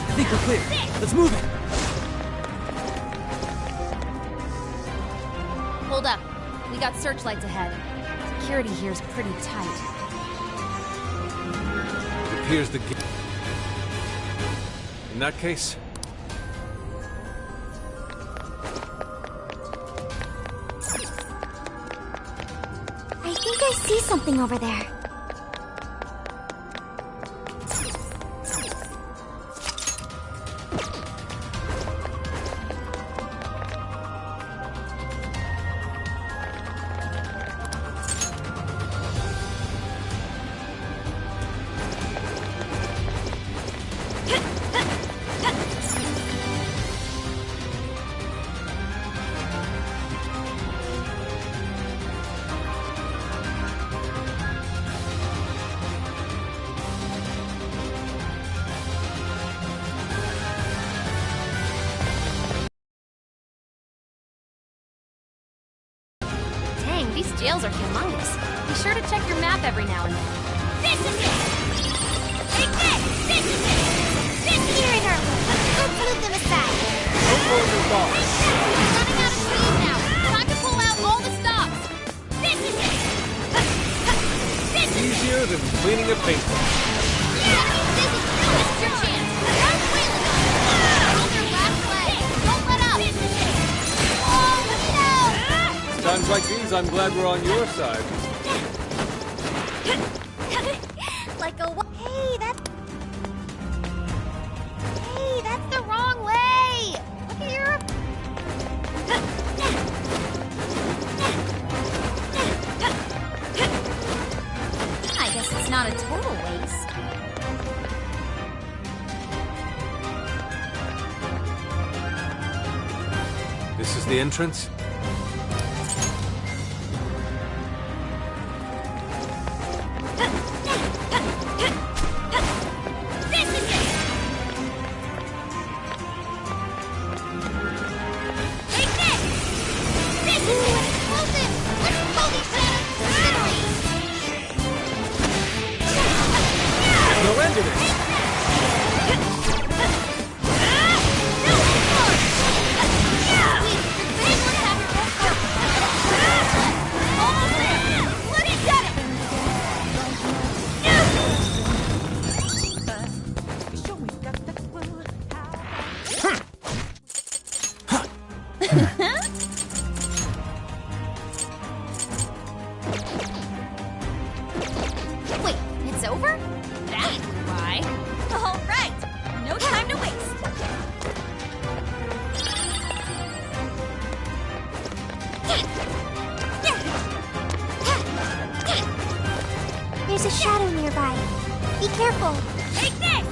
I think we're clear. Let's move it. Hold up. We got searchlights ahead. Security here's pretty tight. It appears the gate. In that case, I think I see something over there. jails are humongous. Be sure to check your map every now and then. This is it! Take this! This is it! This is it! Let's move them aside. Don't hold your ball. We're running out of speed now. Time to pull out all the stops. This is it! This is Easier than cleaning a paintball. Missed your chance. Start wheeling on it. Hold your last leg. Don't let up. Oh, no! Times like these, I'm glad we're on your side. Like a Hey, that's the wrong way. Look at your. I guess it's not a total waste. This is the entrance? No end to this. Wait, it's over? That's why. All right, no time to waste. There's a shadow nearby. Be careful. Take this!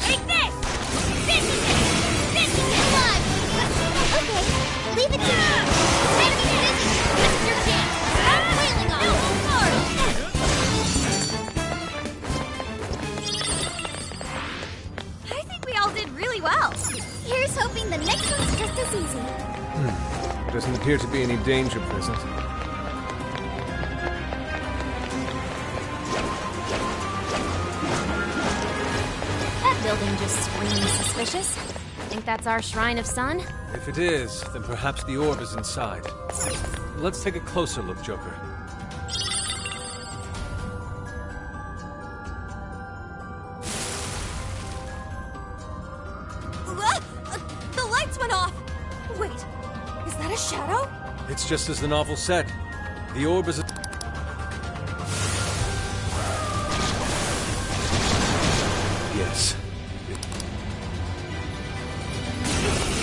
Take this! This is it! This is it! Okay, leave it to me. Take this! This is your chance! Start wailing on it! I think we all did really well. Here's hoping the next one's just as easy. Doesn't appear to be any danger present. That building just screams suspicious. Think that's our Shrine of Sun? If it is, then perhaps the orb is inside. Let's take a closer look, Joker. The lights went off. Wait, is that a shadow? It's just as the novel said. The orb is a... Yes.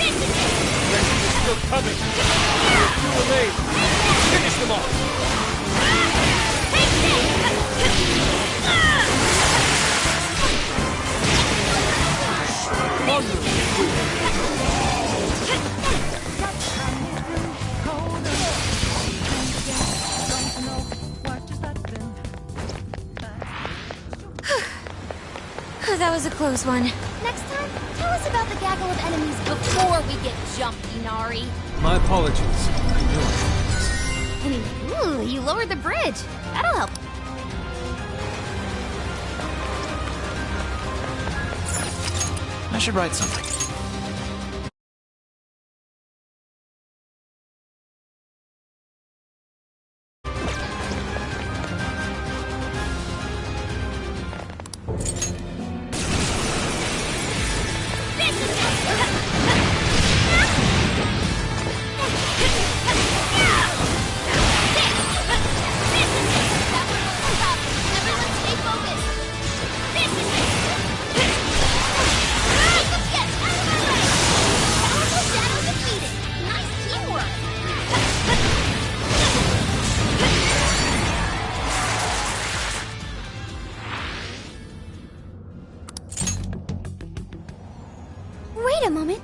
It's still coming! There are few remain! Finish them off! That was a close one. Next time, tell us about the gaggle of enemies before we get jumped, Inari. My apologies. I knew I I mean, ooh, you lowered the bridge. That'll help. I should write something. Wait a moment.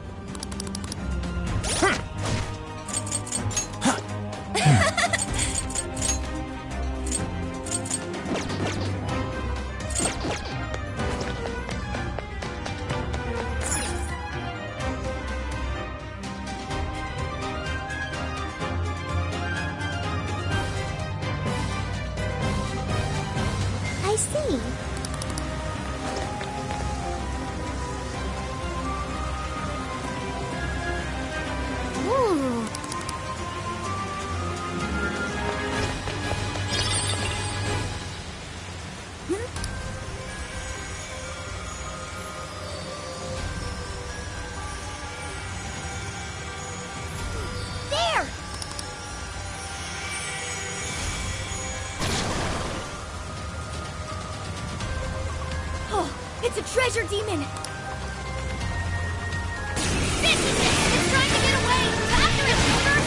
It's a treasure demon! This is it! It's trying to get away! After it, Silver!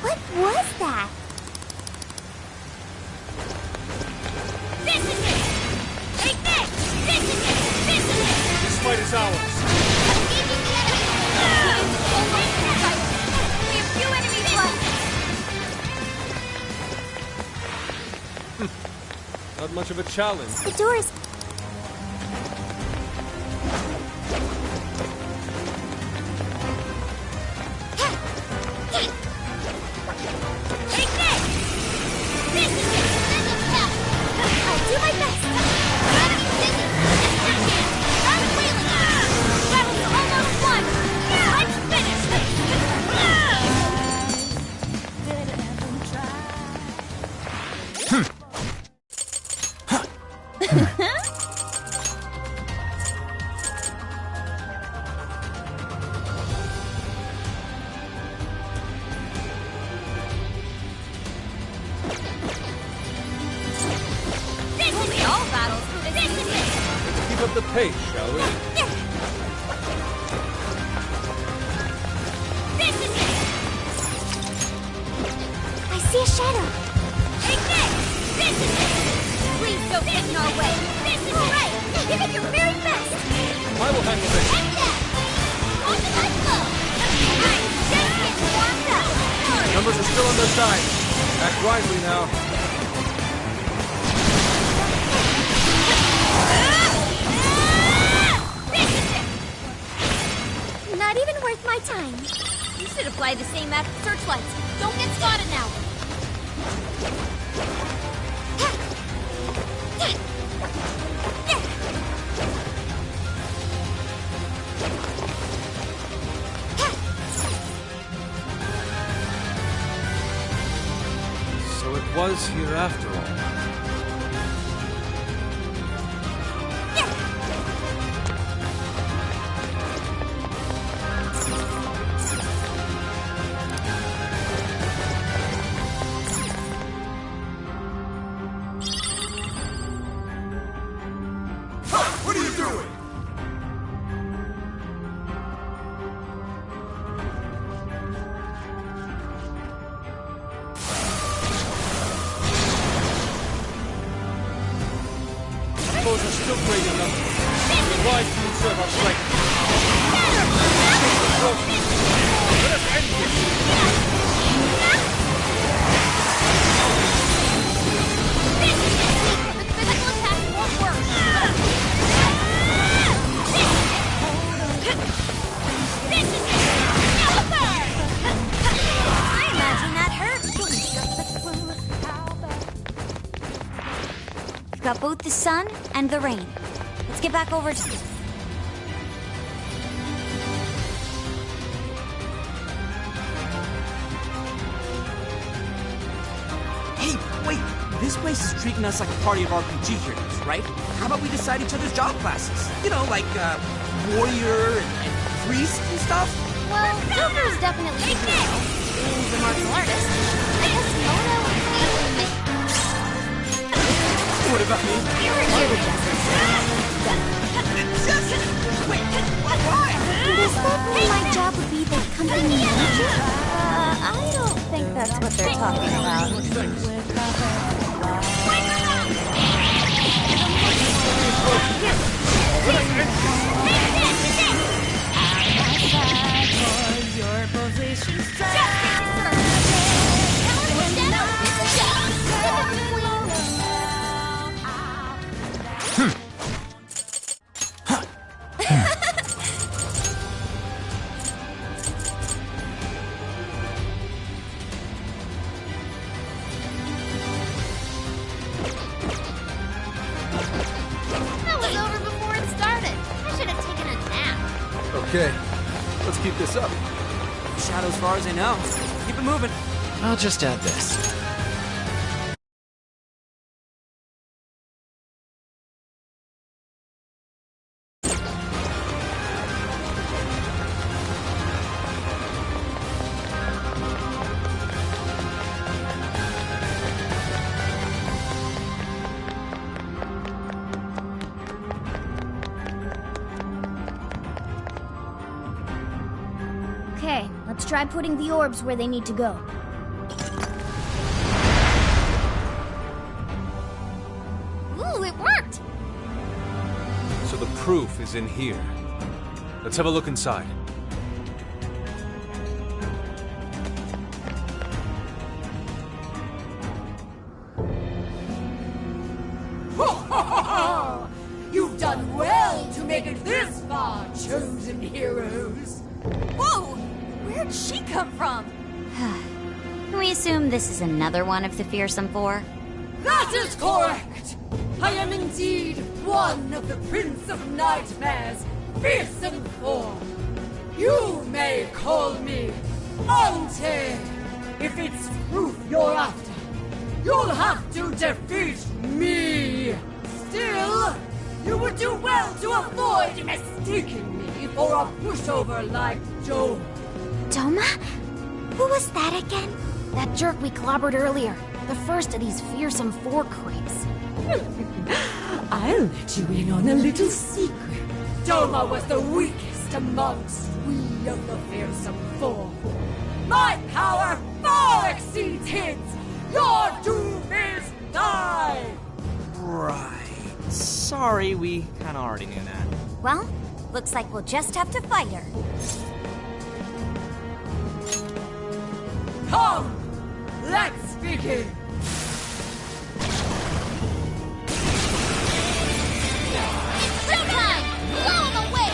What was that? This is it! Take this! This is it! This is it! This fight is ours. We have few enemies left! Not much of a challenge. The door's... Take this! This is it! I'll do my best! Battle's almost won! I'm finished! This will be all battles! This is it! Keep up the pace, shall we? This is it! I see a shadow. Take this! This is it! Please don't get in our way! This is all right! Give it your very best! I will handle this. Take that! On the left blow! I'm just getting warmed up! Numbers are still on their side. Act wisely now. This is it! Not even worth my time. You should apply the same map to searchlights. Don't get spotted now! So it was here after all. What are you doing? Foes are still great enough. Why do you serve our strength? Let us end this! The physical attack won't work! This is it! Over! I imagine that hurt. You've got both the sun and the rain. Let's get back over to... Hey, wait! This place is treating us like a party of RPG heroes, right? How about we decide each other's job classes? You know, like, warrior and priest and stuff? Well, Silver's definitely a hero. He's a martial artist. I guess Mona would be... What about me? You're the justice. Justice? Wait, why? Does that mean my job would be the company manager? I don't think that's what they're talking about. That was over before it started. I should have taken a nap. Okay, let's keep this up. Shadow as far as I know. Keep it moving. I'll just add this. Let's try putting the orbs where they need to go. Ooh, it worked! So the proof is in here. Let's have a look inside. You've done well to make it this far, chosen heroes. Whoa! Where'd she come from? Can we assume this is another one of the fearsome four? That is correct! I am indeed one of the Prince of Nightmares, fearsome four. You may call me Auntie. If it's proof you're after, you'll have to defeat me. Still, you would do well to avoid mistaking me for a pushover like Joe. Doma? Who was that again? That jerk we clobbered earlier. The first of these fearsome four creeps. I'll let you in on a little secret. Doma was the weakest amongst we of the fearsome four. My power far exceeds his. Your doom is die. Right. Sorry, we kinda already knew that. Well, looks like we'll just have to fight her. Come, let's begin. Showtime! Blow him away!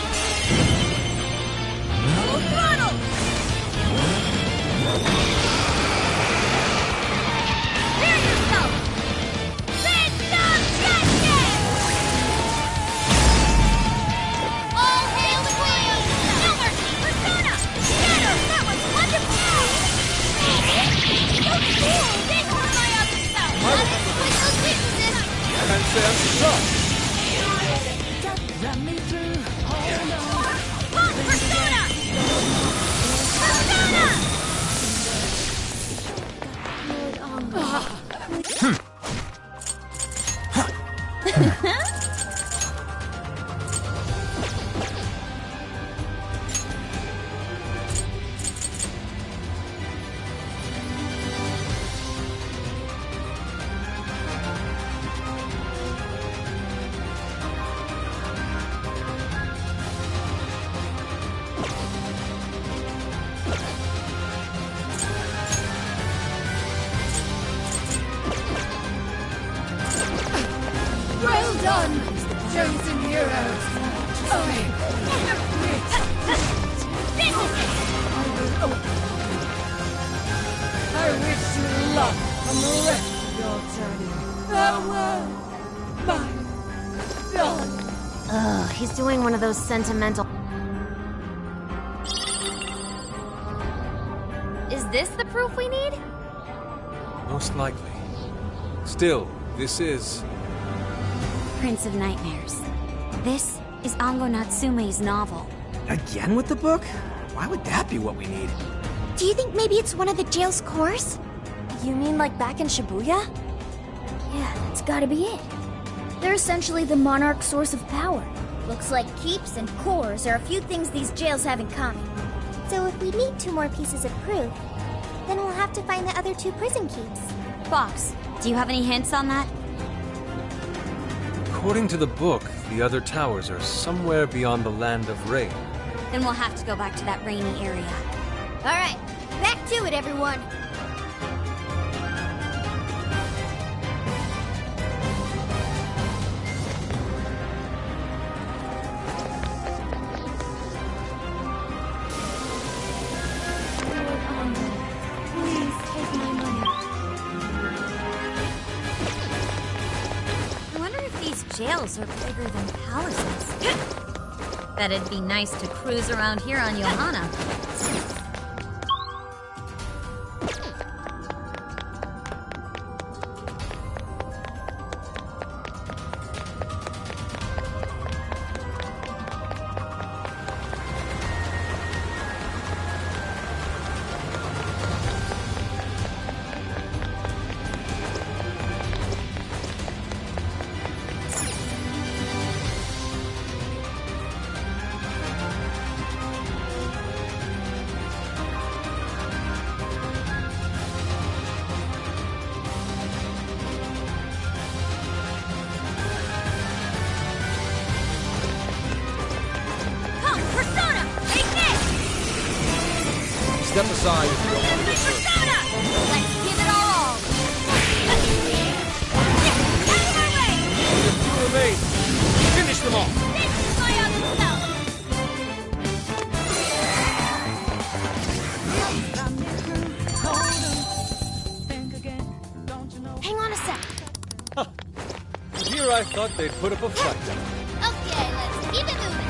Full throttle! Clear yourself! System tested! All hail the Queen! No mercy! Persona! Shatter! That was wonderful! So cool! Big for my other self! Let's exploit those weaknesses! I can't say I'm surprised. Run me through. Pump Persona! Persona! Well done, chosen heroes. I wish you luck on the rest of your journey. Farewell, my darling. Ugh, he's doing one of those sentimental... Is this the proof we need? Most likely. Still, this is... Prince of Nightmares. This is Ango Natsume's novel. Again with the book? Why would that be what we need? Do you think maybe it's one of the jail's cores? You mean like back in Shibuya? Yeah, that's gotta be it. They're essentially the monarch's source of power. Looks like keeps and cores are a few things these jails have in common. So if we need 2 more pieces of proof, then we'll have to find the other 2 prison keeps. Fox, do you have any hints on that? According to the book, the other towers are somewhere beyond the land of rain. Then we'll have to go back to that rainy area. All right, back to it, everyone. Please take my money. I wonder if these jails are bigger than palaces. Bet it'd be nice to cruise around here on Johanna. Step aside if you don't want to get hurt. Let's give it our all! Out of my way! Only a few remain. Finish them all. This is my other self! Hang on a sec. Here I thought they'd put up a fight. Okay, let's keep it moving.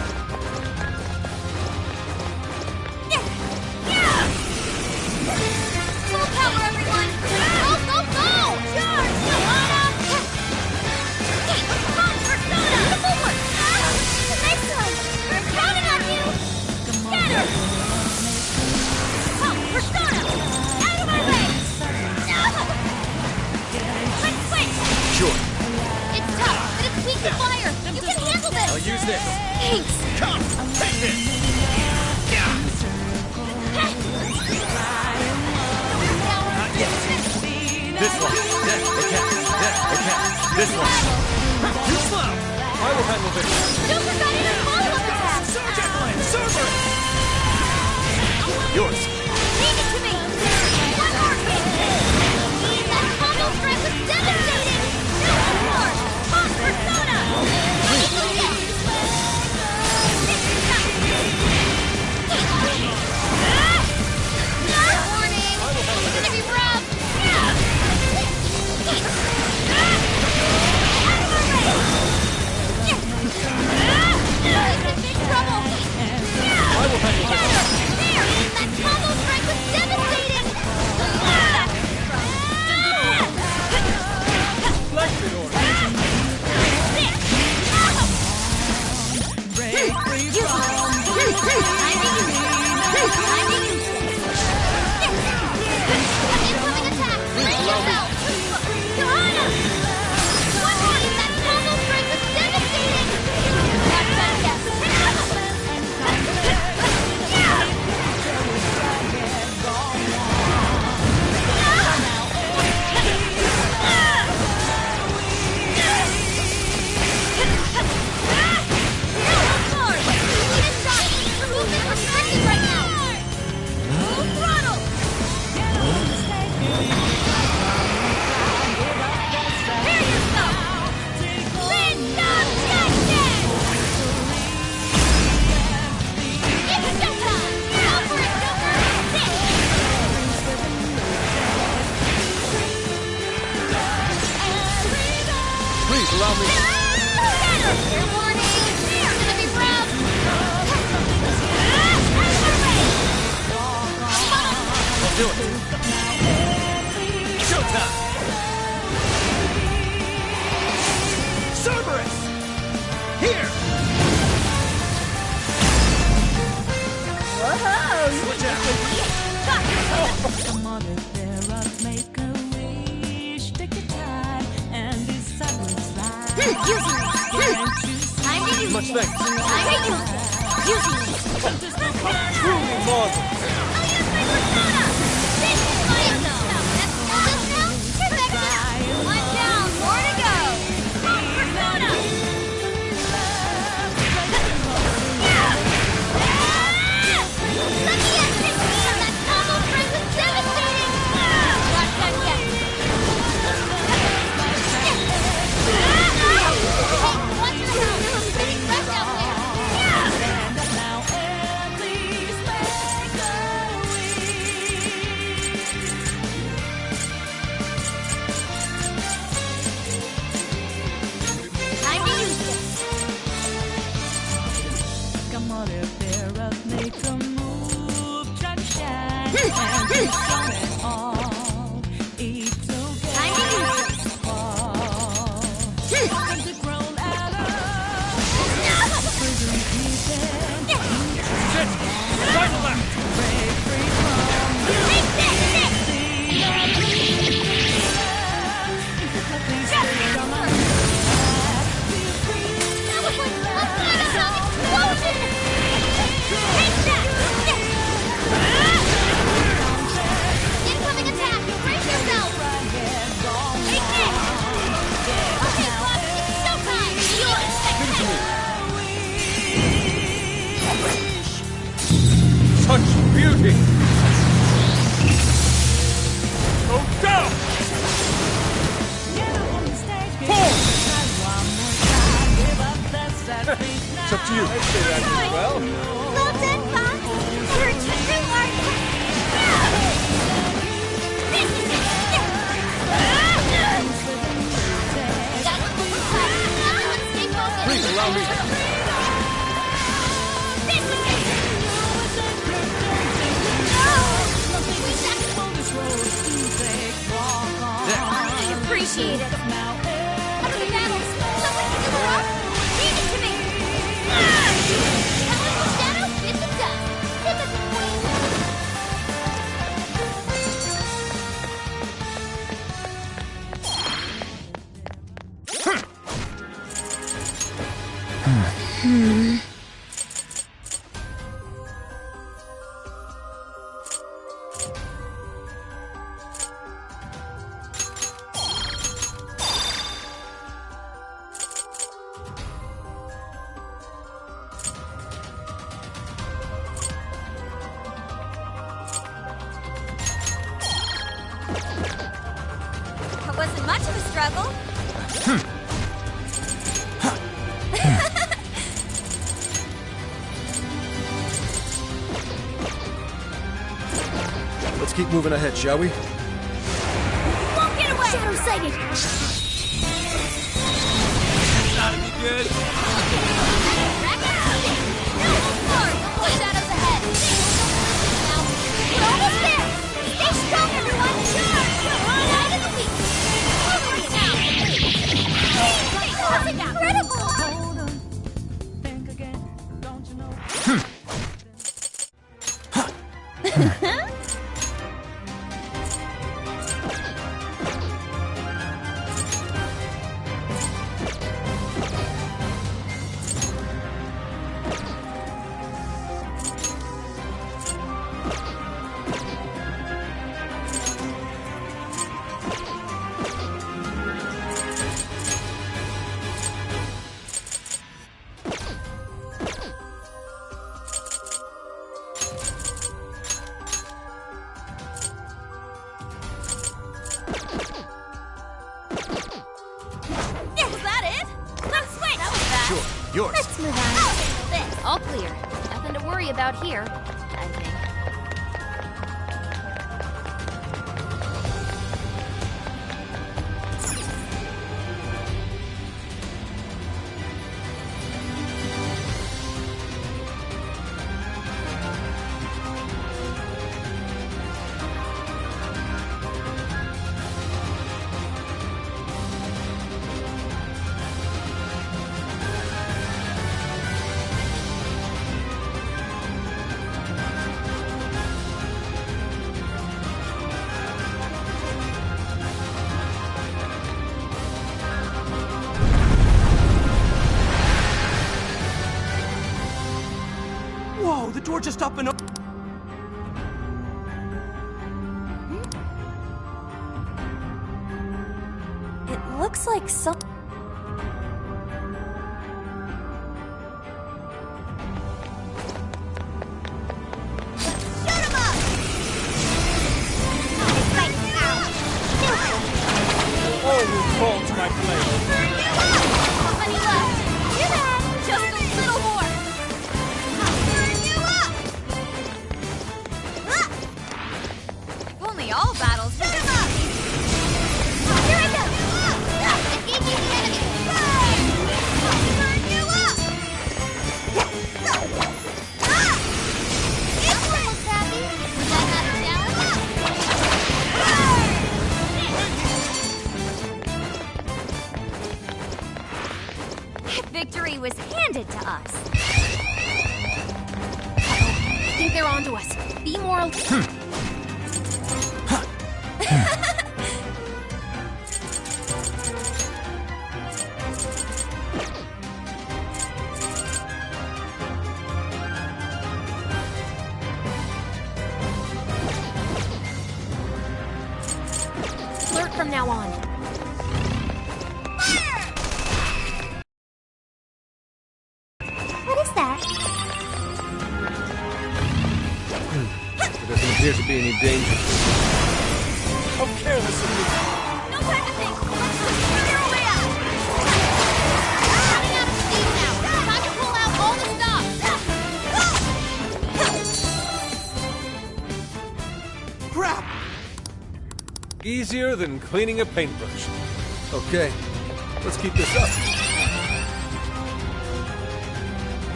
Full power, everyone! Go, go, go! Charge, Johanna! Come on, Persona! Forward! Next time! We're counting on you! Scatter! Come, Persona! Out of my way! Quick, quick! Sure. It's tough, but it's weak to fire! You can handle this! I'll use this. Thanks! Come, take this. This one. Then, okay. This one. Too slow. I will handle this. Don't forget your follow-up attack! Surgeon! Server! Yours. Leave it to me! One more hit! That combo strike was devastating! Just one more! On Persona! Warning! It's gonna be rough! It's in big trouble! I will handle this. There! That combo strike was devastating! Flexed it, or Incoming attack! Brace yourself! Johanna! One more! That combo strike was devastating! Not done yet! please allow me. Fair warning! It's gonna be rough! I'll do it. Showtime! Cerberus! Here! Whoa! Switch out! Come on, if make a wish, take your time, and decide what's Time to use Much it! thanks. Time to use it! Using it! Truly marvelous. I'll use my Persona! This is my zone! That's all now? Perfection! One down, more to go! On Persona! Let me at 16 on that combo strike was devastating! Not done yet! Watch your health! There's a spinning wreck out there! Time to use this! Come on, if they're up, make a move, try to shine, and it's on and all. It's okay. Time to use this! Time to grow out of prison keeping. Shit! Right and left! Break free from Take this! That was like a planet explosion! Take that! Incoming attack! Brace yourself! Take this! Okay, Fox, you. I'd say that as well. Well done, Fox. You're a true artist. Please allow me. I appreciate it. Out of the battles, someone can go up. Leave it to me. That little shadow bit the dust. Typical queen. That wasn't much of a struggle. Let's keep moving ahead, shall we? Won't get away! Shadow sighted! That's gotta be good. Shadows ahead! Now, we're almost there! Stay strong, everyone! Night of the week! That was incredible! Think again, don't you know? Was that it? Let's wait! That was fast. Sure, yours. Let's move on. This. All clear. Nothing to worry about here, I think. Whoa, the door just up and up. It looks like some. Always fall to my blade. Nobody left. Too bad. Just a little more. If only all battles were this easy. Here I go. Engaging the enemy. Burn you up. It's almost happy. Was that not a challenge? Victory was handed to us. I think they're onto us. Be more. Alert from now on. What is that? There doesn't appear to be any danger. How careless of me! No time to think. Let's just figure a way out. Running out of steam now. Time to pull out all the Easier than cleaning a paintbrush. Okay, let's keep this up.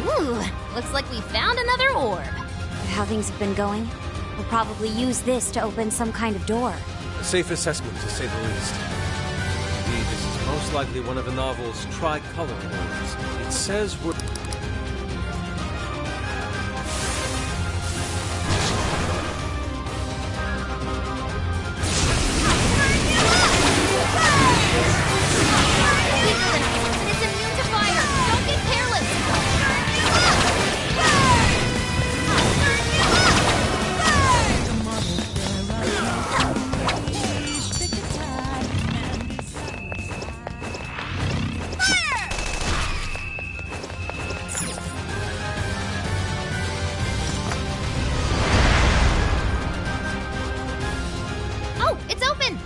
Ooh, looks like we found another orb. How things have been going, we'll probably use this to open some kind of door. A safe assessment, to say the least. Indeed, this is most likely one of the novel's tricolor orbs. It says we're... It's immune to fire! Don't get careless! Oh, it's open!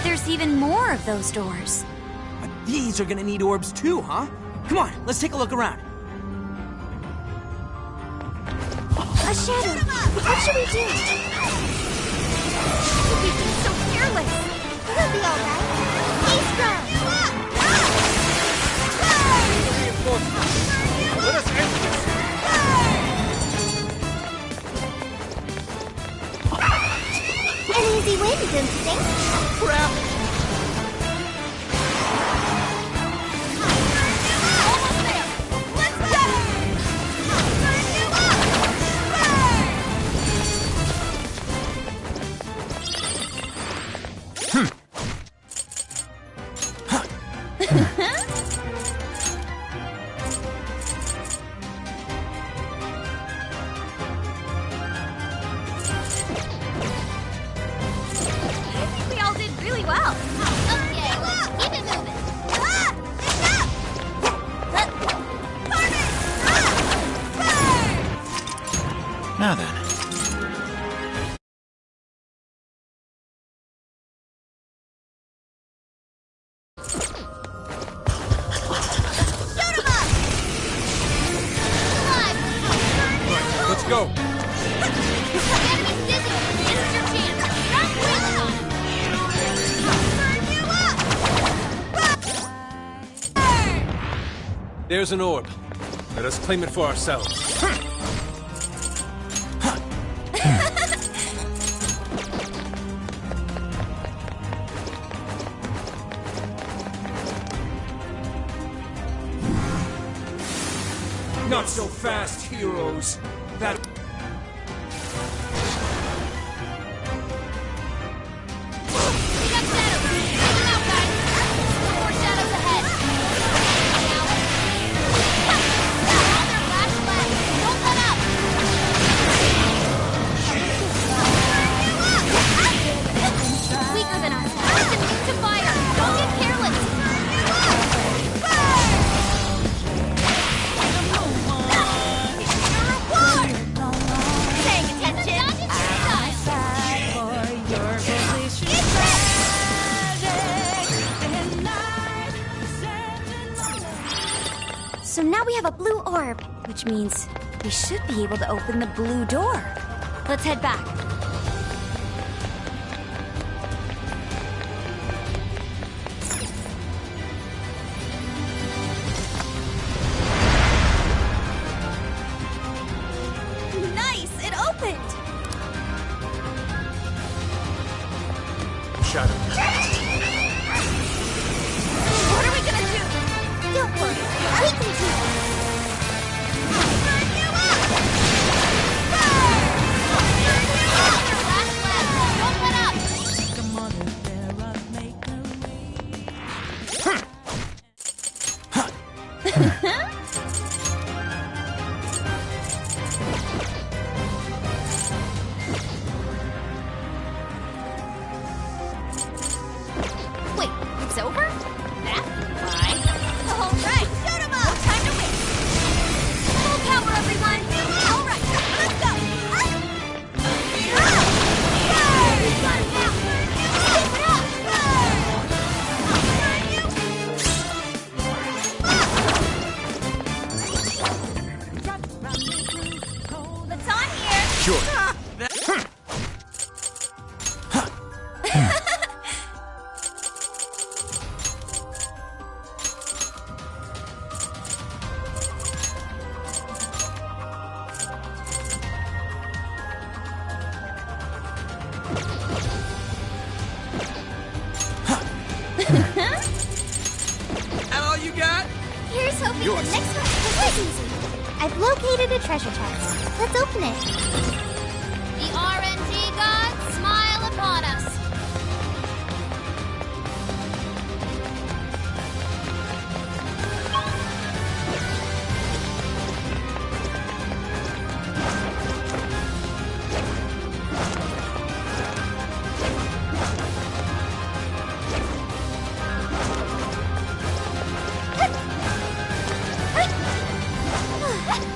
There's even more of those doors. But these are gonna need orbs too, huh? Come on, let's take a look around. A shadow. What should we do? Should we be so careless? We'll be all right. Stay strong. Let us end this! An easy win, don't you think? Crap! Almost there! Let's I think we all did really well. Okay, let's keep it moving. Now then. Let's go. There's an orb. Let us claim it for ourselves. Not so fast, heroes. That... Weaker than us. It's immune to fire. Don't get careless. Paying attention. So now we have a blue orb, which means we should be able to open the blue door. Let's head back. Nice! It opened! Shadow. What are we gonna do? Don't worry. We can do it. Don't let up! the next one was easy. I've located a treasure chest. Let's open it. The RNG gods smile upon us.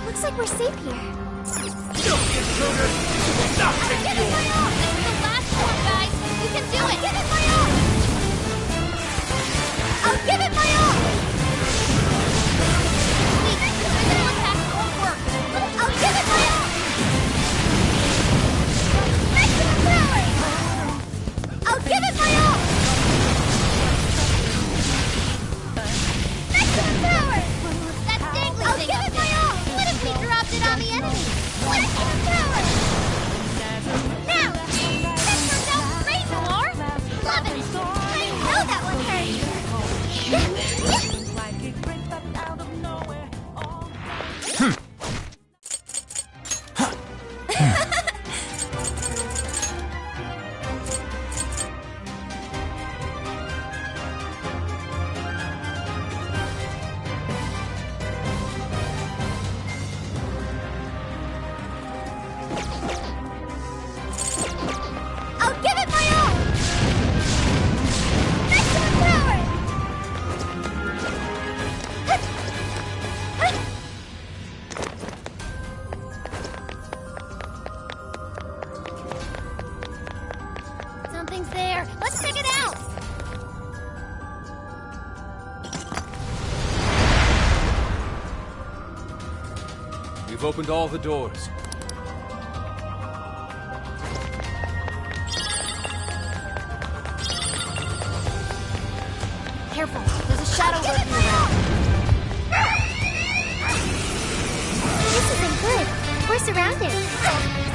Looks like we're safe here. Filthy intruders! Not take This is the last one, guys. You can do it. Give it my all! I'll give it my all! Wait, the physical attack won't work. I'll give it my all! Maximum power! I'll give it my all! Maximum power! That dangly I'll thing give up it my there. all! What if we dropped it on the enemy? Maximum power! Now! That turned out great, Noir. Love it. I know that one hurt! I'll give it my all! Maximum power! Something's there. Let's check it out. We've opened all the doors. Careful. There's a shadow lurking around. This isn't good. We're surrounded.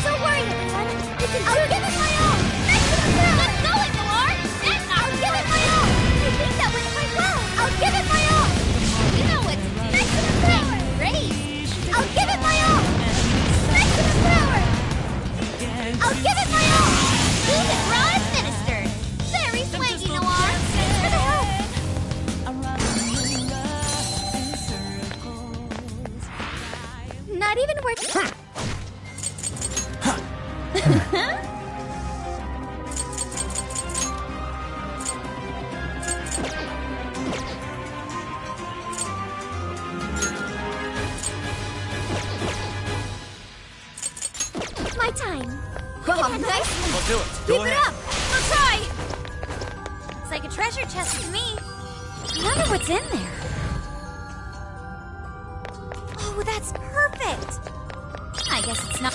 Don't worry, everyone. We can do it. I'll give it my all! Maximum power! Let's go, Noir. That's I'll give it my all! I think that went quite well. I'll give it my all! You know what to do. Maximum power! Ready? I'll give it my all! Maximum power! I'll give it my all! Who's it raw administered? Very swanky, Noir. Thanks for the help! Not even worth... My time. Oh, nice. I'll do it. Keep Go it ahead. up. We'll try. It's like a treasure chest to me. I wonder what's in there. Oh, that's perfect. I guess it's not.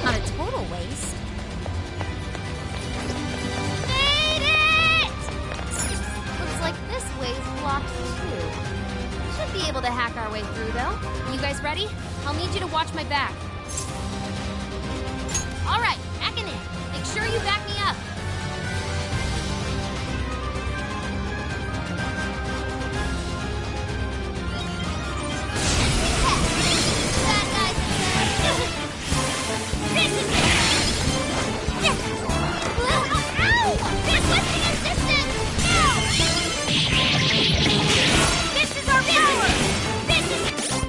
Not a total waste. Made it! Looks like this way's blocked too. Should be able to hack our way through, though. You guys ready? I'll need you to watch my back. All right, hacking in. Make sure you back me up. That guy's this is it. Ow! This was the assistance. This is our power. This is it.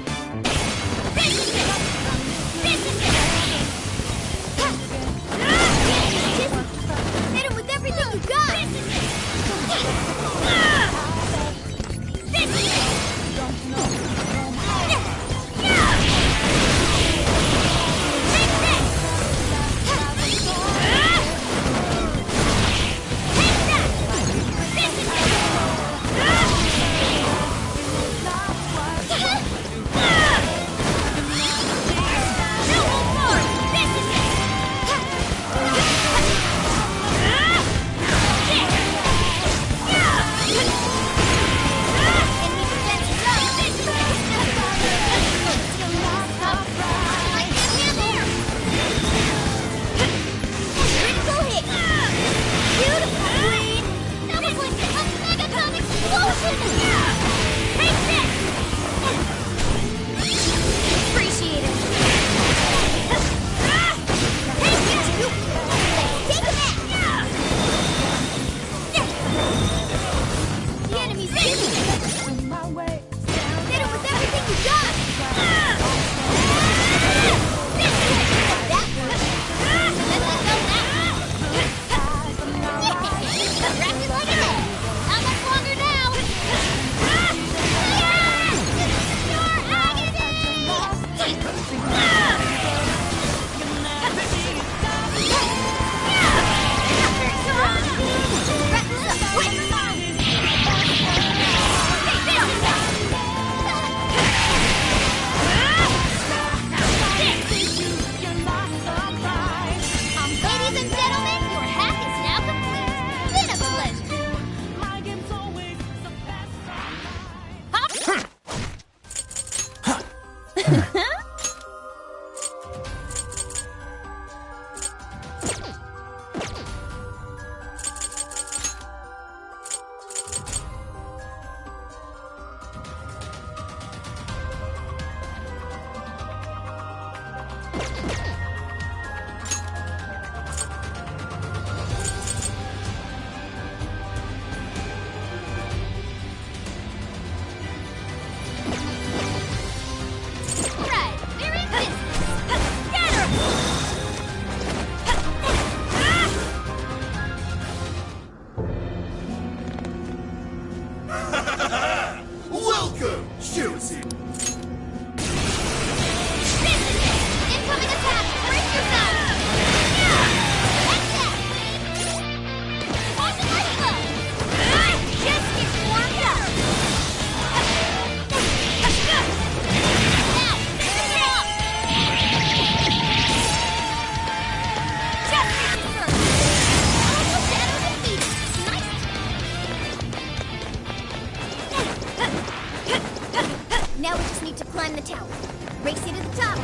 The enemy's getting it! Hit him with everything you got! This way! That works! Let us go now! Wrap it like a egg! How much longer now? Ladies and gentlemen, your hack is now complete. Been a pleasure. Right, there is this. Scatter! Welcome, Chelsea. Incoming attack! Brace yourself! Attack! Watch it like glow! Just get warmed up! Now, finish it up! Just get your surge! Shadow defeated! Nice! Now we just need to climb the tower. Race you to the top!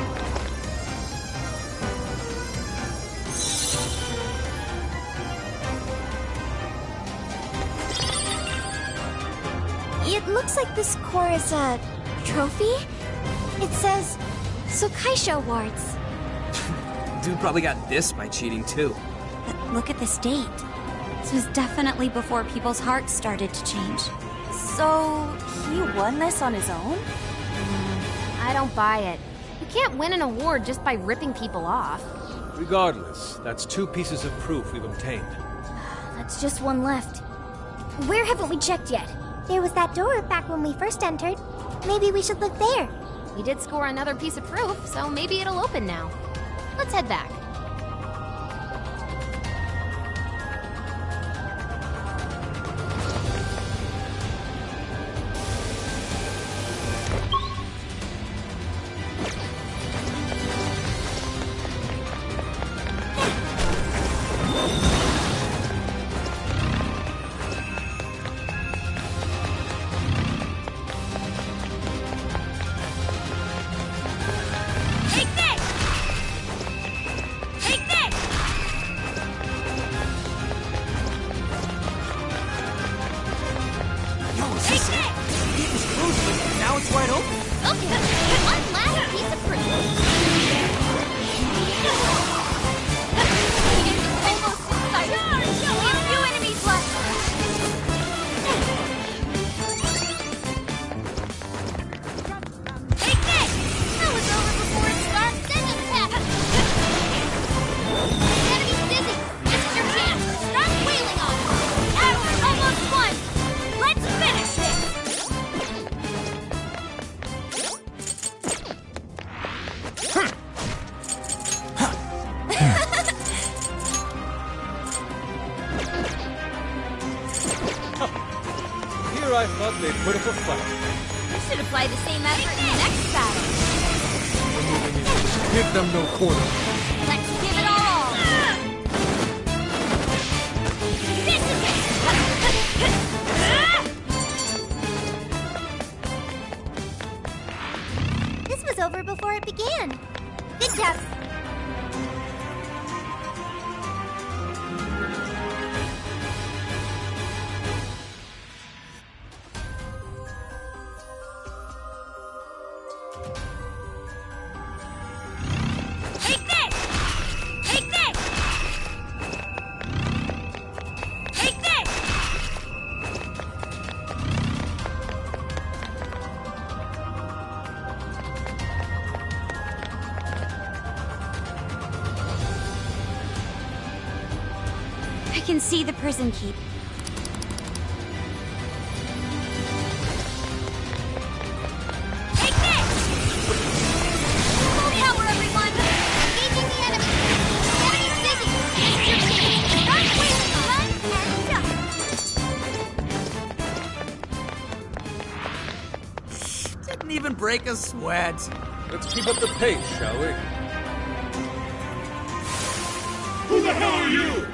It looks like this core is a trophy. It says Sokaisha Awards. Dude probably got this by cheating, too. But look at this date. This was definitely before people's hearts started to change. So, he won this on his own? I don't buy it. You can't win an award just by ripping people off. Regardless, that's 2 pieces of proof we've obtained. That's just one left. Where haven't we checked yet? There was that door back when we first entered. Maybe we should look there. We did score another piece of proof, so maybe it'll open now. Let's head back. Take this! Take this! Yo, is this it? The gate was closed, but now it's wide open. Okay, one last piece of proof. Almost inside. A few enemies left. Take this! That was over before it starts. Then attack! The enemy's dizzy. This is your chance. Start wheeling on him. Hour almost won. Let's finish this! Here I thought they'd put up a fight. We should apply the same effort in the next battle. Give them no quarter. Let's give it our all. This is it! This was over before it began. Good job. Take this! Take this! Take this! see the prison keep. Take this! Full power, everyone! Engaging the enemy! Enemy's digging! Not waiting! Run and duck! Didn't even break a sweat. Let's keep up the pace, shall we? Who the hell are you?